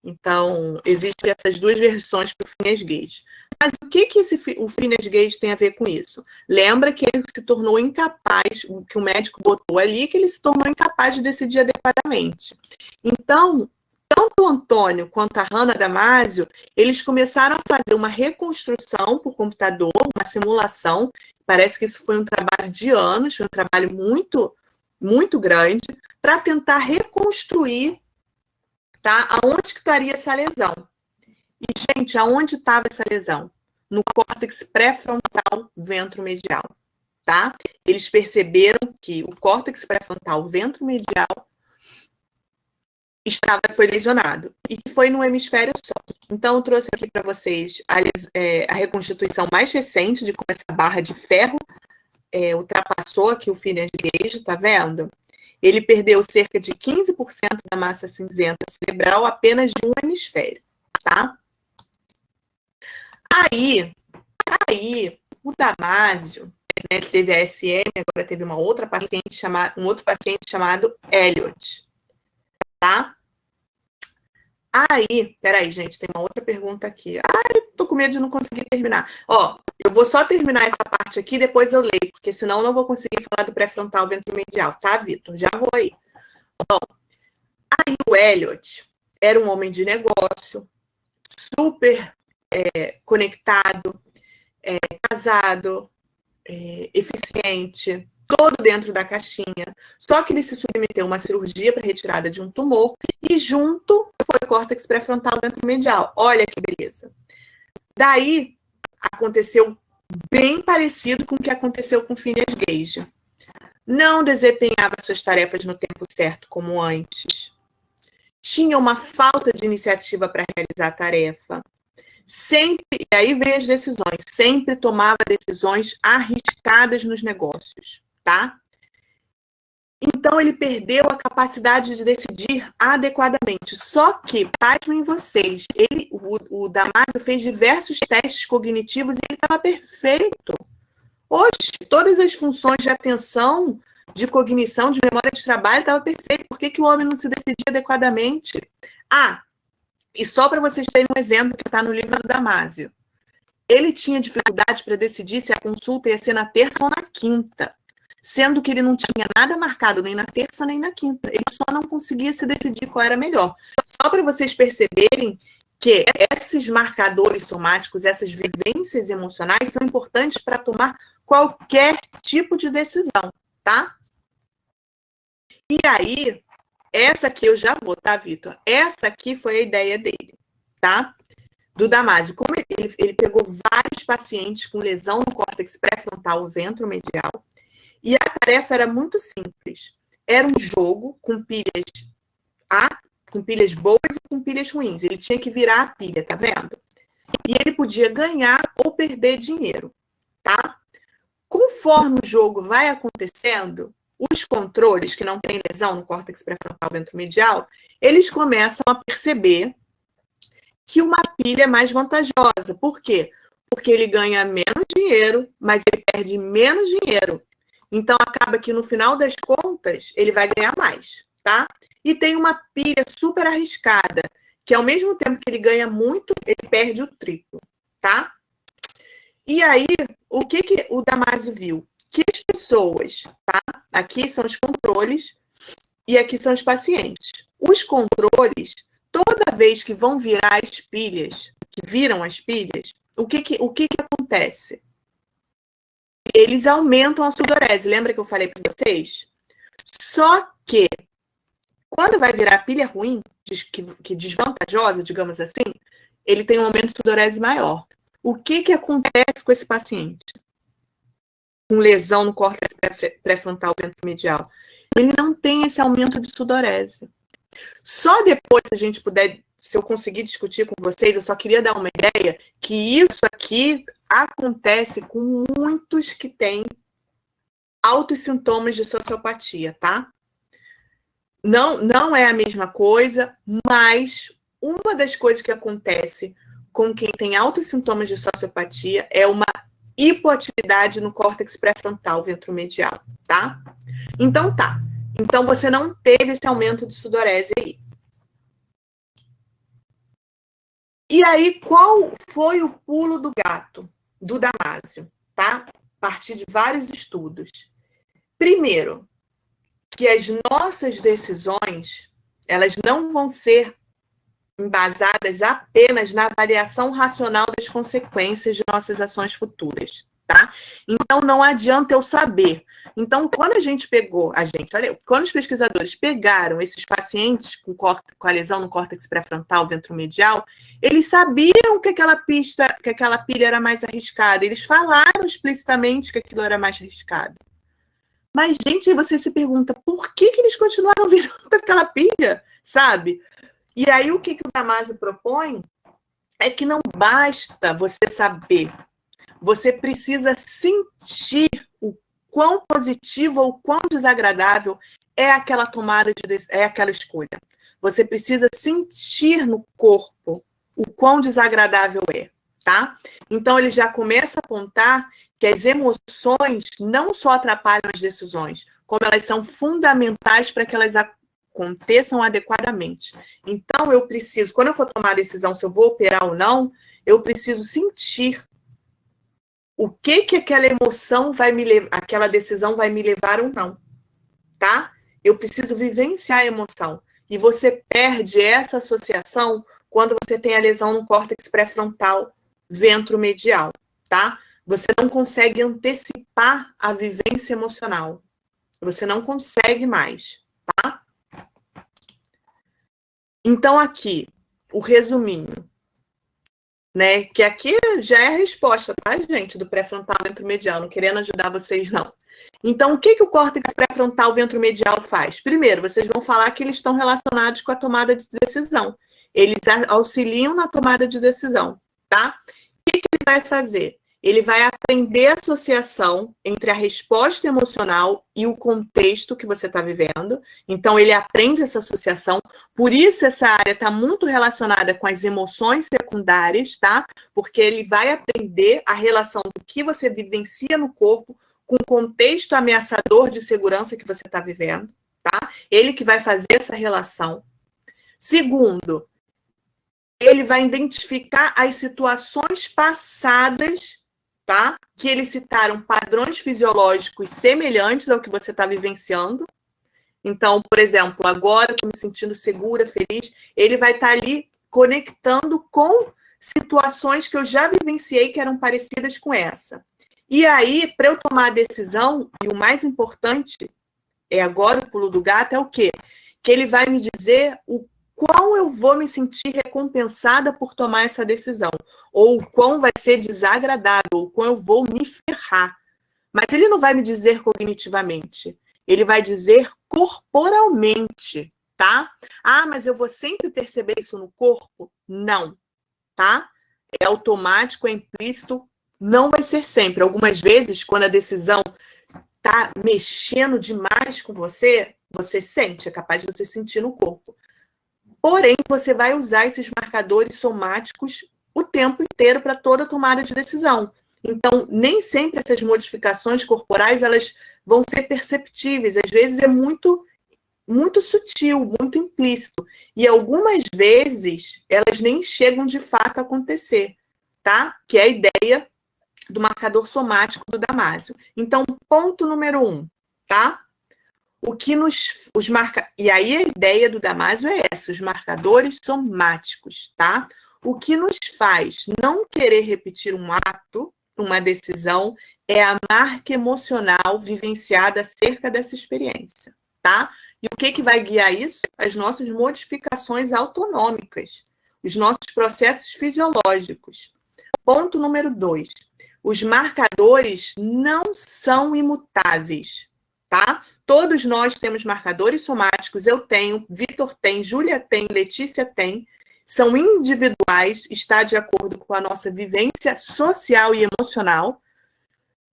Então, existem essas duas versões para o Phineas Gage. Mas o que o Phineas Gage tem a ver com isso? Lembra que ele se tornou incapaz, o que o médico botou ali, que ele se tornou incapaz de decidir adequadamente. Então, tanto o Antônio quanto a Hannah Damásio, eles começaram a fazer uma reconstrução por computador, uma simulação. Parece que isso foi um trabalho de anos, foi um trabalho muito, muito grande, para tentar reconstruir, tá, aonde que estaria essa lesão. E, gente, aonde estava essa lesão? No córtex pré-frontal ventromedial, tá? Eles perceberam que o córtex pré-frontal ventromedial foi lesionado e que foi no hemisfério só. Então, eu trouxe aqui para vocês a reconstituição mais recente de como essa barra de ferro ultrapassou aqui o Phineas Gage, tá vendo? Ele perdeu cerca de 15% da massa cinzenta cerebral apenas de um hemisfério, tá? Aí o Damásio, né, teve a SM, agora teve um outro paciente chamado Elliot, tá? Aí, peraí, gente, tem uma outra pergunta aqui. Tô com medo de não conseguir terminar. Ó, eu vou só terminar essa parte aqui, depois eu leio, porque senão eu não vou conseguir falar do pré-frontal ventromedial, tá, Vitor? Já vou aí. Bom, aí o Elliot era um homem de negócio, super conectado, casado, eficiente, todo dentro da caixinha. Só que ele se submeteu a uma cirurgia para retirada de um tumor e junto foi o córtex pré-frontal ventromedial. Olha que beleza. Daí aconteceu bem parecido com o que aconteceu com o Phineas Gage. Não desempenhava suas tarefas no tempo certo como antes. Tinha uma falta de iniciativa para realizar a tarefa. Sempre, e aí vem as decisões, sempre tomava decisões arriscadas nos negócios, tá? Então, ele perdeu a capacidade de decidir adequadamente. Só que, pasmem vocês, o Damásio fez diversos testes cognitivos e ele estava perfeito. Oxe, todas as funções de atenção de cognição, de memória de trabalho, estava perfeito. Por que o homem não se decidia adequadamente? Ah, e só para vocês terem um exemplo que está no livro do Damásio. Ele tinha dificuldade para decidir se a consulta ia ser na terça ou na quinta, sendo que ele não tinha nada marcado nem na terça nem na quinta. Ele só não conseguia se decidir qual era melhor. Só para vocês perceberem que esses marcadores somáticos, essas vivências emocionais são importantes para tomar qualquer tipo de decisão, tá? E aí, essa aqui eu já vou, tá, Vitor? Essa aqui foi a ideia dele, tá? Do Damásio. Como ele pegou vários pacientes com lesão no córtex pré-frontal ventromedial, e a tarefa era muito simples. Era um jogo com pilhas com pilhas boas e com pilhas ruins. Ele tinha que virar a pilha, tá vendo? E ele podia ganhar ou perder dinheiro, tá? Conforme o jogo vai acontecendo, os controles que não têm lesão no córtex pré-frontal ventromedial, eles começam a perceber que uma pilha é mais vantajosa. Por quê? Porque ele ganha menos dinheiro, mas ele perde menos dinheiro. Então, acaba que no final das contas, ele vai ganhar mais, tá? E tem uma pilha super arriscada, que ao mesmo tempo que ele ganha muito, ele perde o triplo, tá? E aí, o que o Damásio viu? Que as pessoas, tá? Aqui são os controles e aqui são os pacientes. Os controles, toda vez que vão virar as pilhas, que viram as pilhas, o que acontece? Eles aumentam a sudorese. Lembra que eu falei para vocês? Só que, quando vai virar pilha ruim, que desvantajosa, digamos assim, ele tem um aumento de sudorese maior. O que acontece com esse paciente? Com lesão no córtex pré-frontal ventromedial. Ele não tem esse aumento de sudorese. Só depois, se a gente puder, se eu conseguir discutir com vocês, eu só queria dar uma ideia que isso aqui acontece com muitos que têm altos sintomas de sociopatia, tá? Não é a mesma coisa, mas uma das coisas que acontece com quem tem altos sintomas de sociopatia é uma hipoatividade no córtex pré-frontal ventromedial, tá? Então tá. Então você não teve esse aumento de sudorese aí. E aí, qual foi o pulo do gato do Damásio, tá? A partir de vários estudos. Primeiro, que as nossas decisões, elas não vão ser embasadas apenas na avaliação racional das consequências de nossas ações futuras, tá? Então, não adianta eu saber. Então, quando quando os pesquisadores pegaram esses pacientes com a lesão no córtex pré-frontal ventromedial, eles sabiam que aquela pilha era mais arriscada, eles falaram explicitamente que aquilo era mais arriscado. Mas, gente, aí você se pergunta, por que eles continuaram virando aquela pilha, sabe? E aí, o que o Damásio propõe é que não basta você saber, você precisa sentir o quão positivo ou quão desagradável é aquela é aquela escolha. Você precisa sentir no corpo o quão desagradável é, tá? Então, ele já começa a apontar que as emoções não só atrapalham as decisões, como elas são fundamentais para que elas aconteçam adequadamente. Então, eu preciso, quando eu for tomar a decisão se eu vou operar ou não, eu preciso sentir o que aquela emoção vai me levar, aquela decisão vai me levar ou não, tá? Eu preciso vivenciar a emoção. E você perde essa associação quando você tem a lesão no córtex pré-frontal ventromedial, tá? Você não consegue antecipar a vivência emocional. Você não consegue mais, tá? Então, aqui, o resuminho, né? Que aqui já é a resposta, tá, gente? Do pré-frontal ventromedial, não querendo ajudar vocês, não. Então, o que o córtex pré-frontal ventromedial faz? Primeiro, vocês vão falar que eles estão relacionados com a tomada de decisão. Eles auxiliam na tomada de decisão, tá? O que ele vai fazer? Ele vai aprender a associação entre a resposta emocional e o contexto que você está vivendo. Então, ele aprende essa associação. Por isso, essa área está muito relacionada com as emoções secundárias, tá? Porque ele vai aprender a relação do que você vivencia no corpo com o contexto ameaçador de segurança que você está vivendo, tá? Ele que vai fazer essa relação. Segundo, ele vai identificar as situações passadas, tá? Que eles citaram padrões fisiológicos semelhantes ao que você está vivenciando. Então, por exemplo, agora estou me sentindo segura, feliz. Ele vai estar ali conectando com situações que eu já vivenciei que eram parecidas com essa. E aí, para eu tomar a decisão, e o mais importante é agora o pulo do gato, é o quê? Que ele vai me dizer o quão eu vou me sentir recompensada por tomar essa decisão, ou o quão vai ser desagradável, ou o quão eu vou me ferrar. Mas ele não vai me dizer cognitivamente, ele vai dizer corporalmente, tá? Ah, mas eu vou sempre perceber isso no corpo? Não, tá? É automático, é implícito, não vai ser sempre. Algumas vezes, quando a decisão tá mexendo demais com você, você sente, é capaz de você sentir no corpo. Porém, você vai usar esses marcadores somáticos o tempo inteiro para toda tomada de decisão. Então, nem sempre essas modificações corporais elas vão ser perceptíveis. Às vezes é muito, muito sutil, muito implícito. E algumas vezes elas nem chegam de fato a acontecer, tá? Que é a ideia do marcador somático do Damásio. Então, ponto número 1, tá? O que os marca... E aí a ideia do Damásio é essa, os marcadores somáticos, tá? O que nos faz não querer repetir um ato, uma decisão, é a marca emocional vivenciada acerca dessa experiência, tá? E o que vai guiar isso? As nossas modificações autonômicas, os nossos processos fisiológicos. Ponto número 2. Os marcadores não são imutáveis, tá? Todos nós temos marcadores somáticos, eu tenho, Vitor tem, Júlia tem, Letícia tem, são individuais, está de acordo com a nossa vivência social e emocional,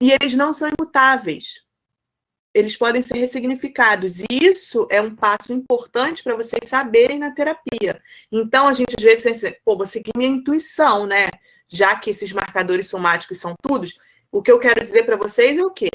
e eles não são imutáveis. Eles podem ser ressignificados, e isso é um passo importante para vocês saberem na terapia. Então, a gente às vezes pensa, pô, vou seguir minha intuição, né? Já que esses marcadores somáticos são todos, o que eu quero dizer para vocês é o quê?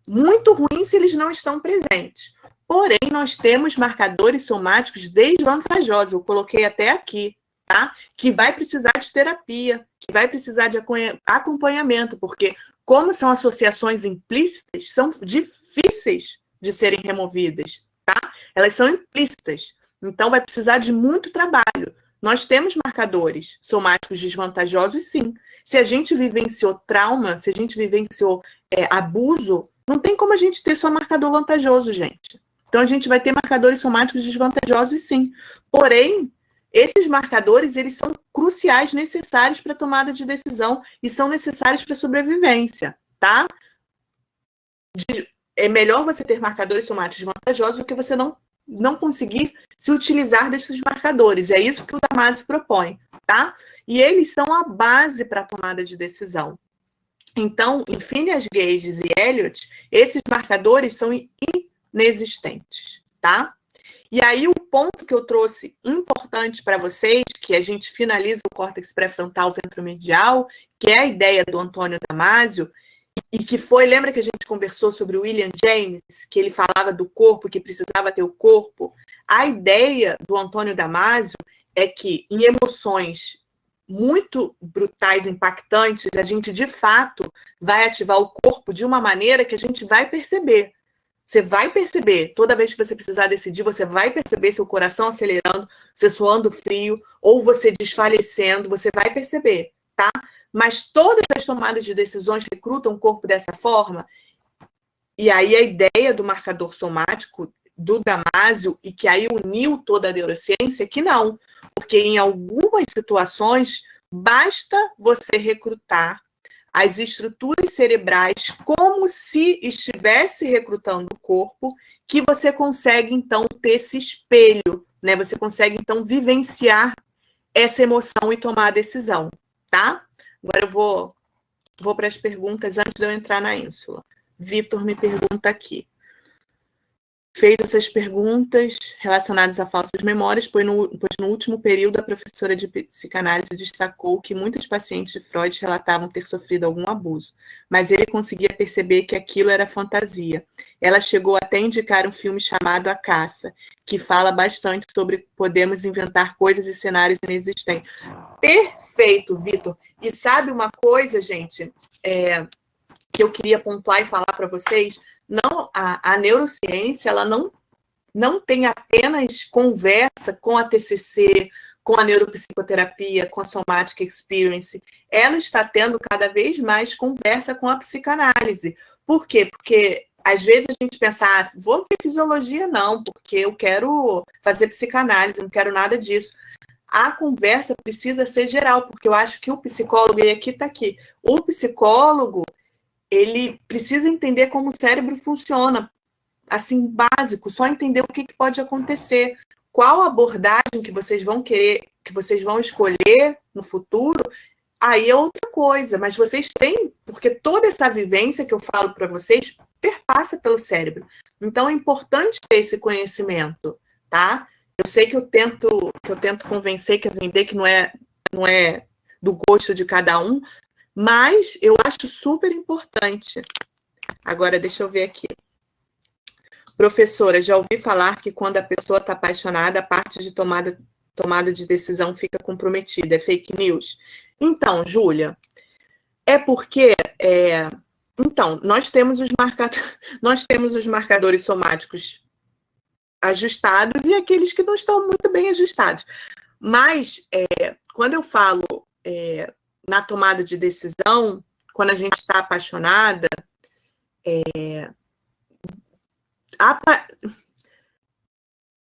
Muito ruim se eles não estão presentes. Porém, nós temos marcadores somáticos desvantajosos, eu coloquei até aqui, tá? Que vai precisar de terapia, que vai precisar de acompanhamento, porque como são associações implícitas, são difíceis de serem removidas, tá? Elas são implícitas, então vai precisar de muito trabalho. Nós temos marcadores somáticos desvantajosos, sim. Se a gente vivenciou trauma, se a gente vivenciou abuso, não tem como a gente ter só marcador vantajoso, gente. Então, a gente vai ter marcadores somáticos desvantajosos, sim. Porém, esses marcadores, eles são cruciais, necessários para a tomada de decisão e são necessários para a sobrevivência, tá? É melhor você ter marcadores somáticos vantajosos do que você não conseguir se utilizar desses marcadores. É isso que o Damásio propõe, tá? E eles são a base para a tomada de decisão. Então, em Phineas Gage e Elliot, esses marcadores são inexistentes, tá? E aí, o ponto que eu trouxe importante para vocês, que a gente finaliza o córtex pré-frontal ventromedial, que é a ideia do Antônio Damásio, e que foi, lembra que a gente conversou sobre o William James, que ele falava do corpo, que precisava ter o corpo? A ideia do Antônio Damásio é que em emoções muito brutais, impactantes, a gente, de fato, vai ativar o corpo de uma maneira que a gente vai perceber. Você vai perceber, toda vez que você precisar decidir, você vai perceber seu coração acelerando, você suando frio, ou você desfalecendo, você vai perceber, tá? Mas todas as tomadas de decisões recrutam o corpo dessa forma, e aí a ideia do marcador somático do Damásio, e que aí uniu toda a neurociência, que não, porque em algumas situações basta você recrutar as estruturas cerebrais como se estivesse recrutando o corpo, que você consegue, então, ter esse espelho, né? Você consegue, então, vivenciar essa emoção e tomar a decisão, tá? Agora eu vou para as perguntas antes de eu entrar na ínsula. Vitor me pergunta aqui. fez essas perguntas relacionadas a falsas memórias, pois no último período a professora de psicanálise destacou que muitos pacientes de Freud relatavam ter sofrido algum abuso, mas ele conseguia perceber que aquilo era fantasia. Ela chegou até a indicar um filme chamado A Caça, que fala bastante sobre podemos inventar coisas e cenários inexistentes. Perfeito, Vitor. E sabe uma coisa, gente, que eu queria pontuar e falar para vocês? Não, a neurociência ela não tem apenas conversa com a TCC, com a neuropsicoterapia, com a somatic experience. Ela está tendo cada vez mais conversa com a psicanálise. Por quê? Porque às vezes a gente pensa, vou ver fisiologia não, porque eu quero fazer psicanálise, não quero nada disso. A conversa precisa ser geral, porque eu acho que o psicólogo, e aqui está aqui, o psicólogo ele precisa entender como o cérebro funciona, assim, básico, só entender o que pode acontecer, qual abordagem que vocês vão querer, que vocês vão escolher no futuro, aí é outra coisa, mas vocês têm, porque toda essa vivência que eu falo para vocês perpassa pelo cérebro. Então é importante ter esse conhecimento, tá? Eu sei que eu tento convencer, que vender que não é do gosto de cada um, mas eu acho super importante. Agora, deixa eu ver aqui. Professora, já ouvi falar que quando a pessoa está apaixonada, a parte de tomada de decisão fica comprometida. É fake news? Então, Júlia, é porque... Então, nós temos os marcadores somáticos ajustados e aqueles que não estão muito bem ajustados. Mas, quando eu falo... na tomada de decisão, quando a gente está apaixonada,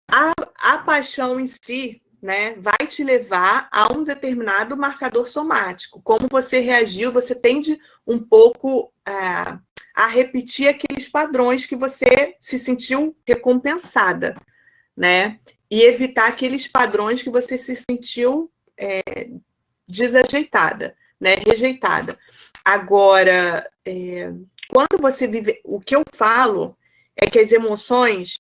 a paixão em si, né, vai te levar a um determinado marcador somático. Como você reagiu, você tende um pouco a repetir aqueles padrões que você se sentiu recompensada, né? E evitar aqueles padrões que você se sentiu desajeitada, né? Rejeitada. Agora, quando você vive... O que eu falo é que as emoções,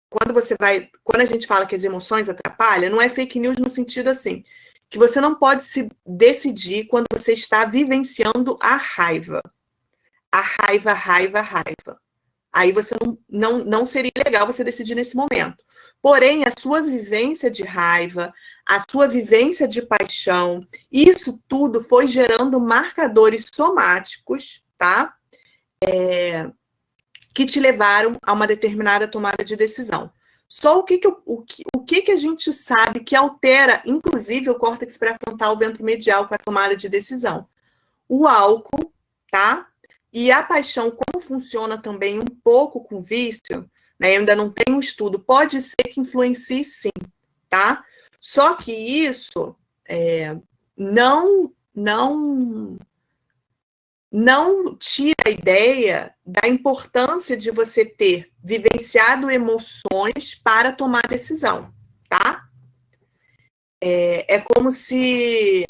quando a gente fala que as emoções atrapalham, não é fake news no sentido assim, que você não pode se decidir quando você está vivenciando a raiva. A raiva. Aí você não seria legal você decidir nesse momento. Porém, a sua vivência de raiva, a sua vivência de paixão, isso tudo foi gerando marcadores somáticos, tá? Que te levaram a uma determinada tomada de decisão. Só o que a gente sabe que altera, inclusive, o córtex pré-frontal ventromedial com a tomada de decisão? O álcool, tá? E a paixão, como funciona também um pouco com vício, né? Eu ainda não tenho um estudo, pode ser que influencie sim, tá? Só que isso não tira a ideia da importância de você ter vivenciado emoções para tomar decisão, tá? É como se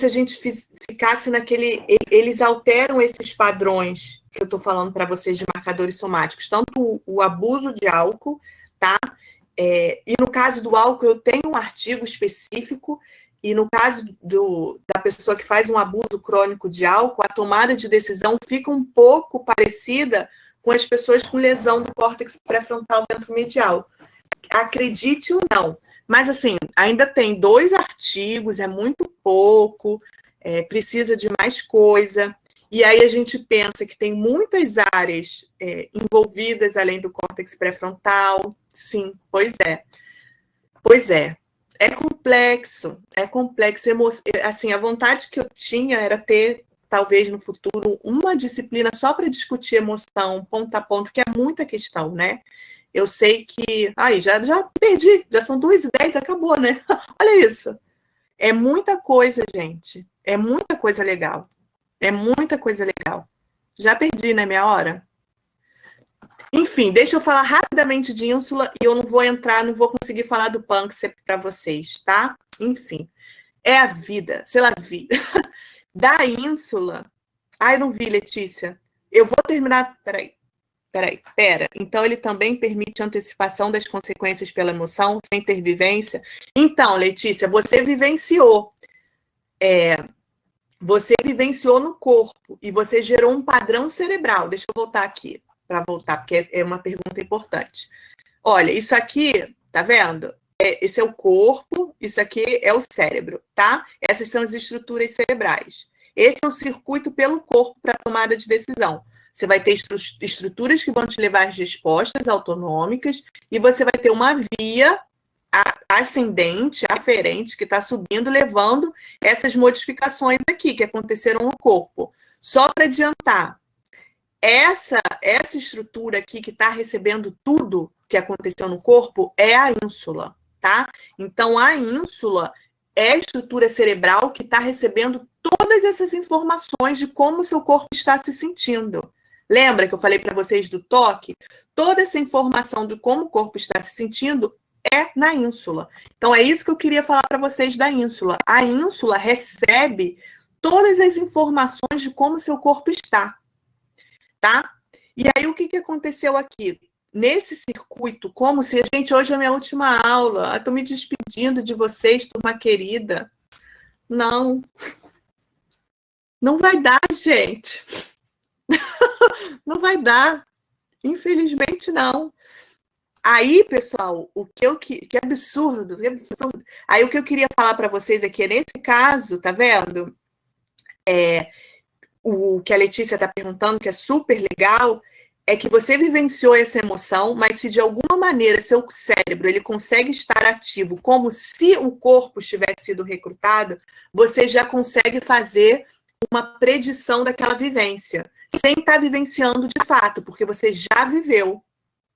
a gente ficasse naquele... Eles alteram esses padrões que eu estou falando para vocês de marcadores somáticos, tanto o abuso de álcool, tá? E no caso do álcool, eu tenho um artigo específico, e no caso da pessoa que faz um abuso crônico de álcool, a tomada de decisão fica um pouco parecida com as pessoas com lesão do córtex pré-frontal ventromedial. Acredite ou não. Mas, assim, ainda tem 2 artigos, é muito pouco, precisa de mais coisa. E aí a gente pensa que tem muitas áreas envolvidas além do córtex pré-frontal. Sim, pois é. Pois é. É complexo. Assim, a vontade que eu tinha era ter, talvez no futuro, uma disciplina só para discutir emoção, ponto a ponto, que é muita questão, né? Eu sei que... Aí, já perdi, já são 2h10, acabou, né? Olha isso. É muita coisa, gente. É muita coisa legal. Já perdi, né, minha hora? Enfim, deixa eu falar rapidamente de ínsula e eu não vou conseguir falar do pâncreas para vocês, tá? Enfim, é a vida, sei lá, vida. Da ínsula... Ai, não vi, Letícia. Eu vou terminar... Peraí. Pera. Então, ele também permite antecipação das consequências pela emoção, sem ter vivência? Então, Letícia, você vivenciou. Você vivenciou no corpo e você gerou um padrão cerebral. Deixa eu voltar aqui, para voltar, porque é uma pergunta importante. Olha, isso aqui, tá vendo? Esse é o corpo, isso aqui é o cérebro, tá? Essas são as estruturas cerebrais. Esse é o circuito pelo corpo para tomada de decisão. Você vai ter estruturas que vão te levar às respostas autonômicas e você vai ter uma via ascendente, aferente, que está subindo, levando essas modificações aqui que aconteceram no corpo. Só para adiantar, essa estrutura aqui que está recebendo tudo que aconteceu no corpo é a ínsula, tá? Então, a ínsula é a estrutura cerebral que está recebendo todas essas informações de como o seu corpo está se sentindo. Lembra que eu falei para vocês do toque? Toda essa informação de como o corpo está se sentindo é na ínsula. Então, é isso que eu queria falar para vocês da ínsula. A ínsula recebe todas as informações de como o seu corpo está, tá? E aí, o que aconteceu aqui? Nesse circuito, como se... Gente, hoje é a minha última aula. Estou me despedindo de vocês, turma querida. Não. Não vai dar, gente. Não vai dar. Infelizmente, não. Aí, pessoal, que absurdo, que absurdo. Aí, o que eu queria falar para vocês é que, nesse caso, tá vendo? O que a Letícia está perguntando, que é super legal, é que você vivenciou essa emoção, mas se de alguma maneira seu cérebro ele consegue estar ativo, como se o corpo tivesse sido recrutado, você já consegue fazer uma predição daquela vivência, sem estar vivenciando de fato, porque você já viveu,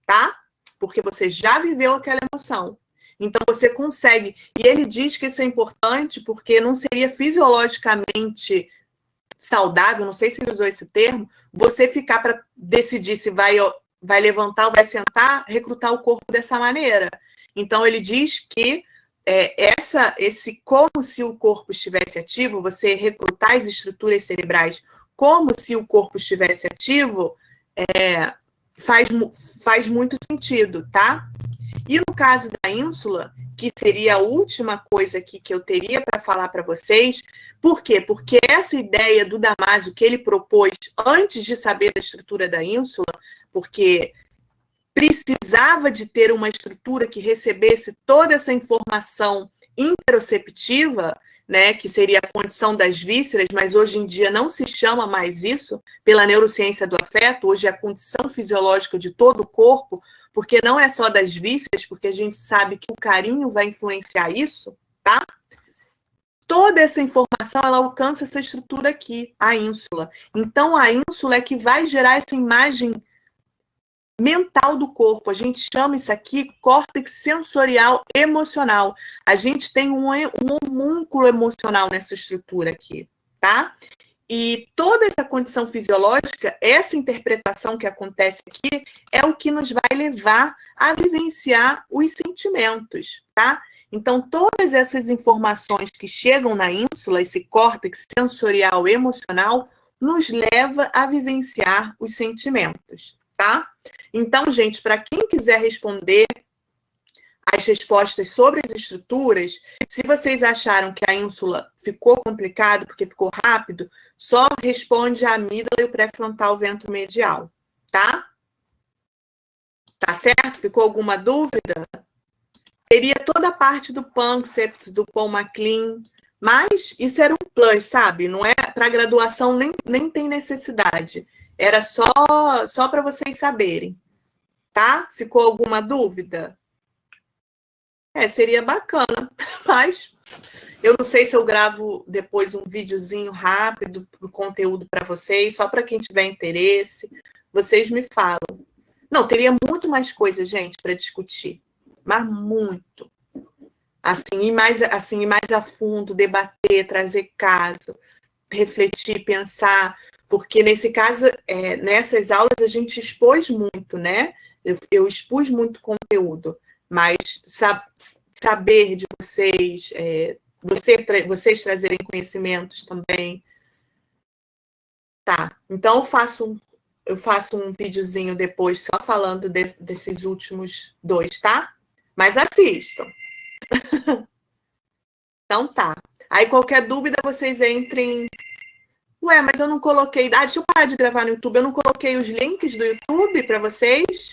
tá? Porque você já viveu aquela emoção. Então, você consegue. E ele diz que isso é importante porque não seria fisiologicamente saudável, não sei se ele usou esse termo, você ficar para decidir se vai levantar ou vai sentar, recrutar o corpo dessa maneira. Então, ele diz que esse como se o corpo estivesse ativo, você recrutar as estruturas cerebrais como se o corpo estivesse ativo, faz muito sentido, tá? E no caso da ínsula, que seria a última coisa aqui que eu teria para falar para vocês, por quê? Porque essa ideia do Damasio que ele propôs antes de saber da estrutura da ínsula, porque precisava de ter uma estrutura que recebesse toda essa informação interoceptiva, né, que seria a condição das vísceras, mas hoje em dia não se chama mais isso pela neurociência do afeto, hoje é a condição fisiológica de todo o corpo, porque não é só das vísceras, porque a gente sabe que o carinho vai influenciar isso, tá? Toda essa informação, ela alcança essa estrutura aqui, a ínsula. Então, a ínsula é que vai gerar essa imagem mental do corpo. A gente chama isso aqui córtex sensorial emocional. A gente tem um homúnculo emocional nessa estrutura aqui, tá? E toda essa condição fisiológica, essa interpretação que acontece aqui, é o que nos vai levar a vivenciar os sentimentos, tá? Então, todas essas informações que chegam na ínsula, esse córtex sensorial emocional, nos leva a vivenciar os sentimentos, tá? Então, gente, para quem quiser responder as respostas sobre as estruturas, se vocês acharam que a ínsula ficou complicado porque ficou rápido, só responde a amígdala e o pré-frontal ventromedial, tá? Tá certo? Ficou alguma dúvida? Teria toda a parte do Panksepp, do Paul MacLean, mas isso era um plus, sabe? Não é para graduação, nem tem necessidade. Era só para vocês saberem, tá? Ficou alguma dúvida? Seria bacana, mas eu não sei se eu gravo depois um videozinho rápido pro conteúdo para vocês, só para quem tiver interesse, vocês me falam. Não, teria muito mais coisa, gente, para discutir, mas muito. Assim, ir mais a fundo, debater, trazer caso, refletir, pensar, porque nesse caso, nessas aulas a gente expôs muito, né? Eu expus muito conteúdo, mas saber de vocês, vocês trazerem conhecimentos também. Tá, então eu faço eu faço um videozinho depois só falando desses últimos 2, tá? Mas assistam. Então tá. Aí qualquer dúvida vocês entrem. Ué, mas eu não coloquei. Ah, deixa eu parar de gravar no YouTube. Eu não coloquei os links do YouTube para vocês.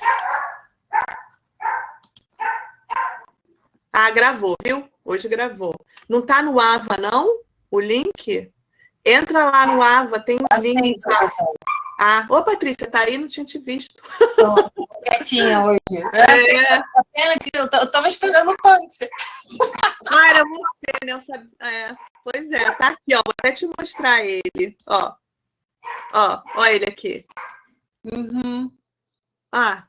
Ah, gravou, viu? Hoje gravou. Não tá no Ava, não? O link? Entra lá no Ava, tem os links. Ah, ô Patrícia, tá aí? Não tinha te visto. Tô quietinha hoje. É. Pena que eu tava esperando o pâncreas. Ah, era você, né? Eu sabia. É. Pois é, tá aqui, ó. Vou até te mostrar ele. Ó, ó ele aqui. Uhum. Ah,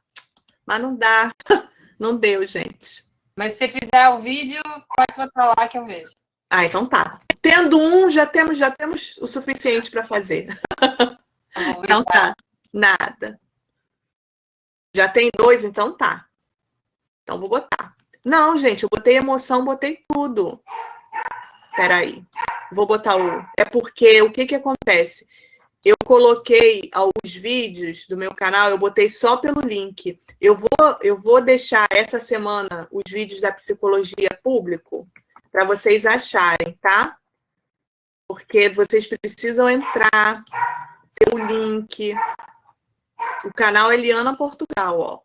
mas não dá. Não deu, gente. Mas se você fizer o vídeo, pode botar lá que eu vejo. Ah, então tá. Tendo um, já temos o suficiente para fazer. Então tá. Nada. Já tem 2, então tá. Então vou botar. Não, gente, eu botei emoção, botei tudo. Peraí. Vou botar o... É porque o que acontece? Eu coloquei os vídeos do meu canal, eu botei só pelo link. Eu vou deixar essa semana os vídeos da psicologia público para vocês acharem, tá? Porque vocês precisam entrar, ter o link. O canal Eliana Portugal, ó.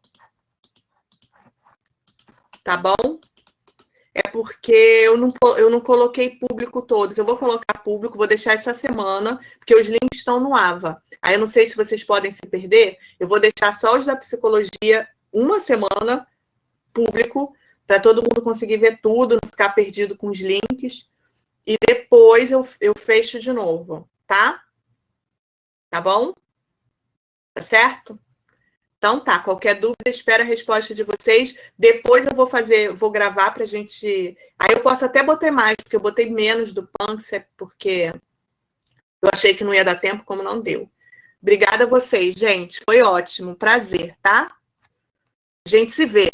Tá bom? É porque eu não coloquei público todos. Eu vou colocar público, vou deixar essa semana, porque os links estão no Ava. Aí eu não sei se vocês podem se perder. Eu vou deixar só os da psicologia uma semana público, para todo mundo conseguir ver tudo, não ficar perdido com os links. E depois eu fecho de novo, tá? Tá bom? Tá certo? Então tá, qualquer dúvida, espero a resposta de vocês. Depois eu vou gravar pra gente... Aí eu posso até botar mais, porque eu botei menos do Pâncreas, porque eu achei que não ia dar tempo, como não deu. Obrigada a vocês, gente. Foi ótimo, prazer, tá? A gente se vê.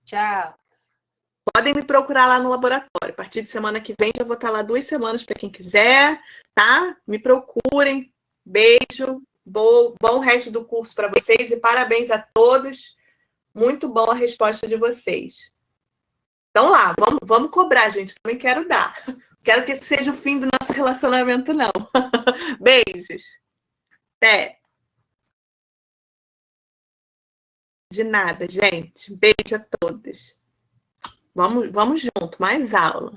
Tchau. Podem me procurar lá no laboratório. A partir de semana que vem, já vou estar lá 2 semanas para quem quiser, tá? Me procurem. Beijo. Bom resto do curso para vocês e parabéns a todos. Muito bom a resposta de vocês. Então lá, vamos cobrar, gente. Também quero dar. Quero que esse seja o fim do nosso relacionamento, não. Beijos. Até. De nada, gente. Beijo a todos. Vamos junto, mais aula.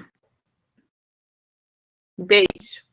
Beijo.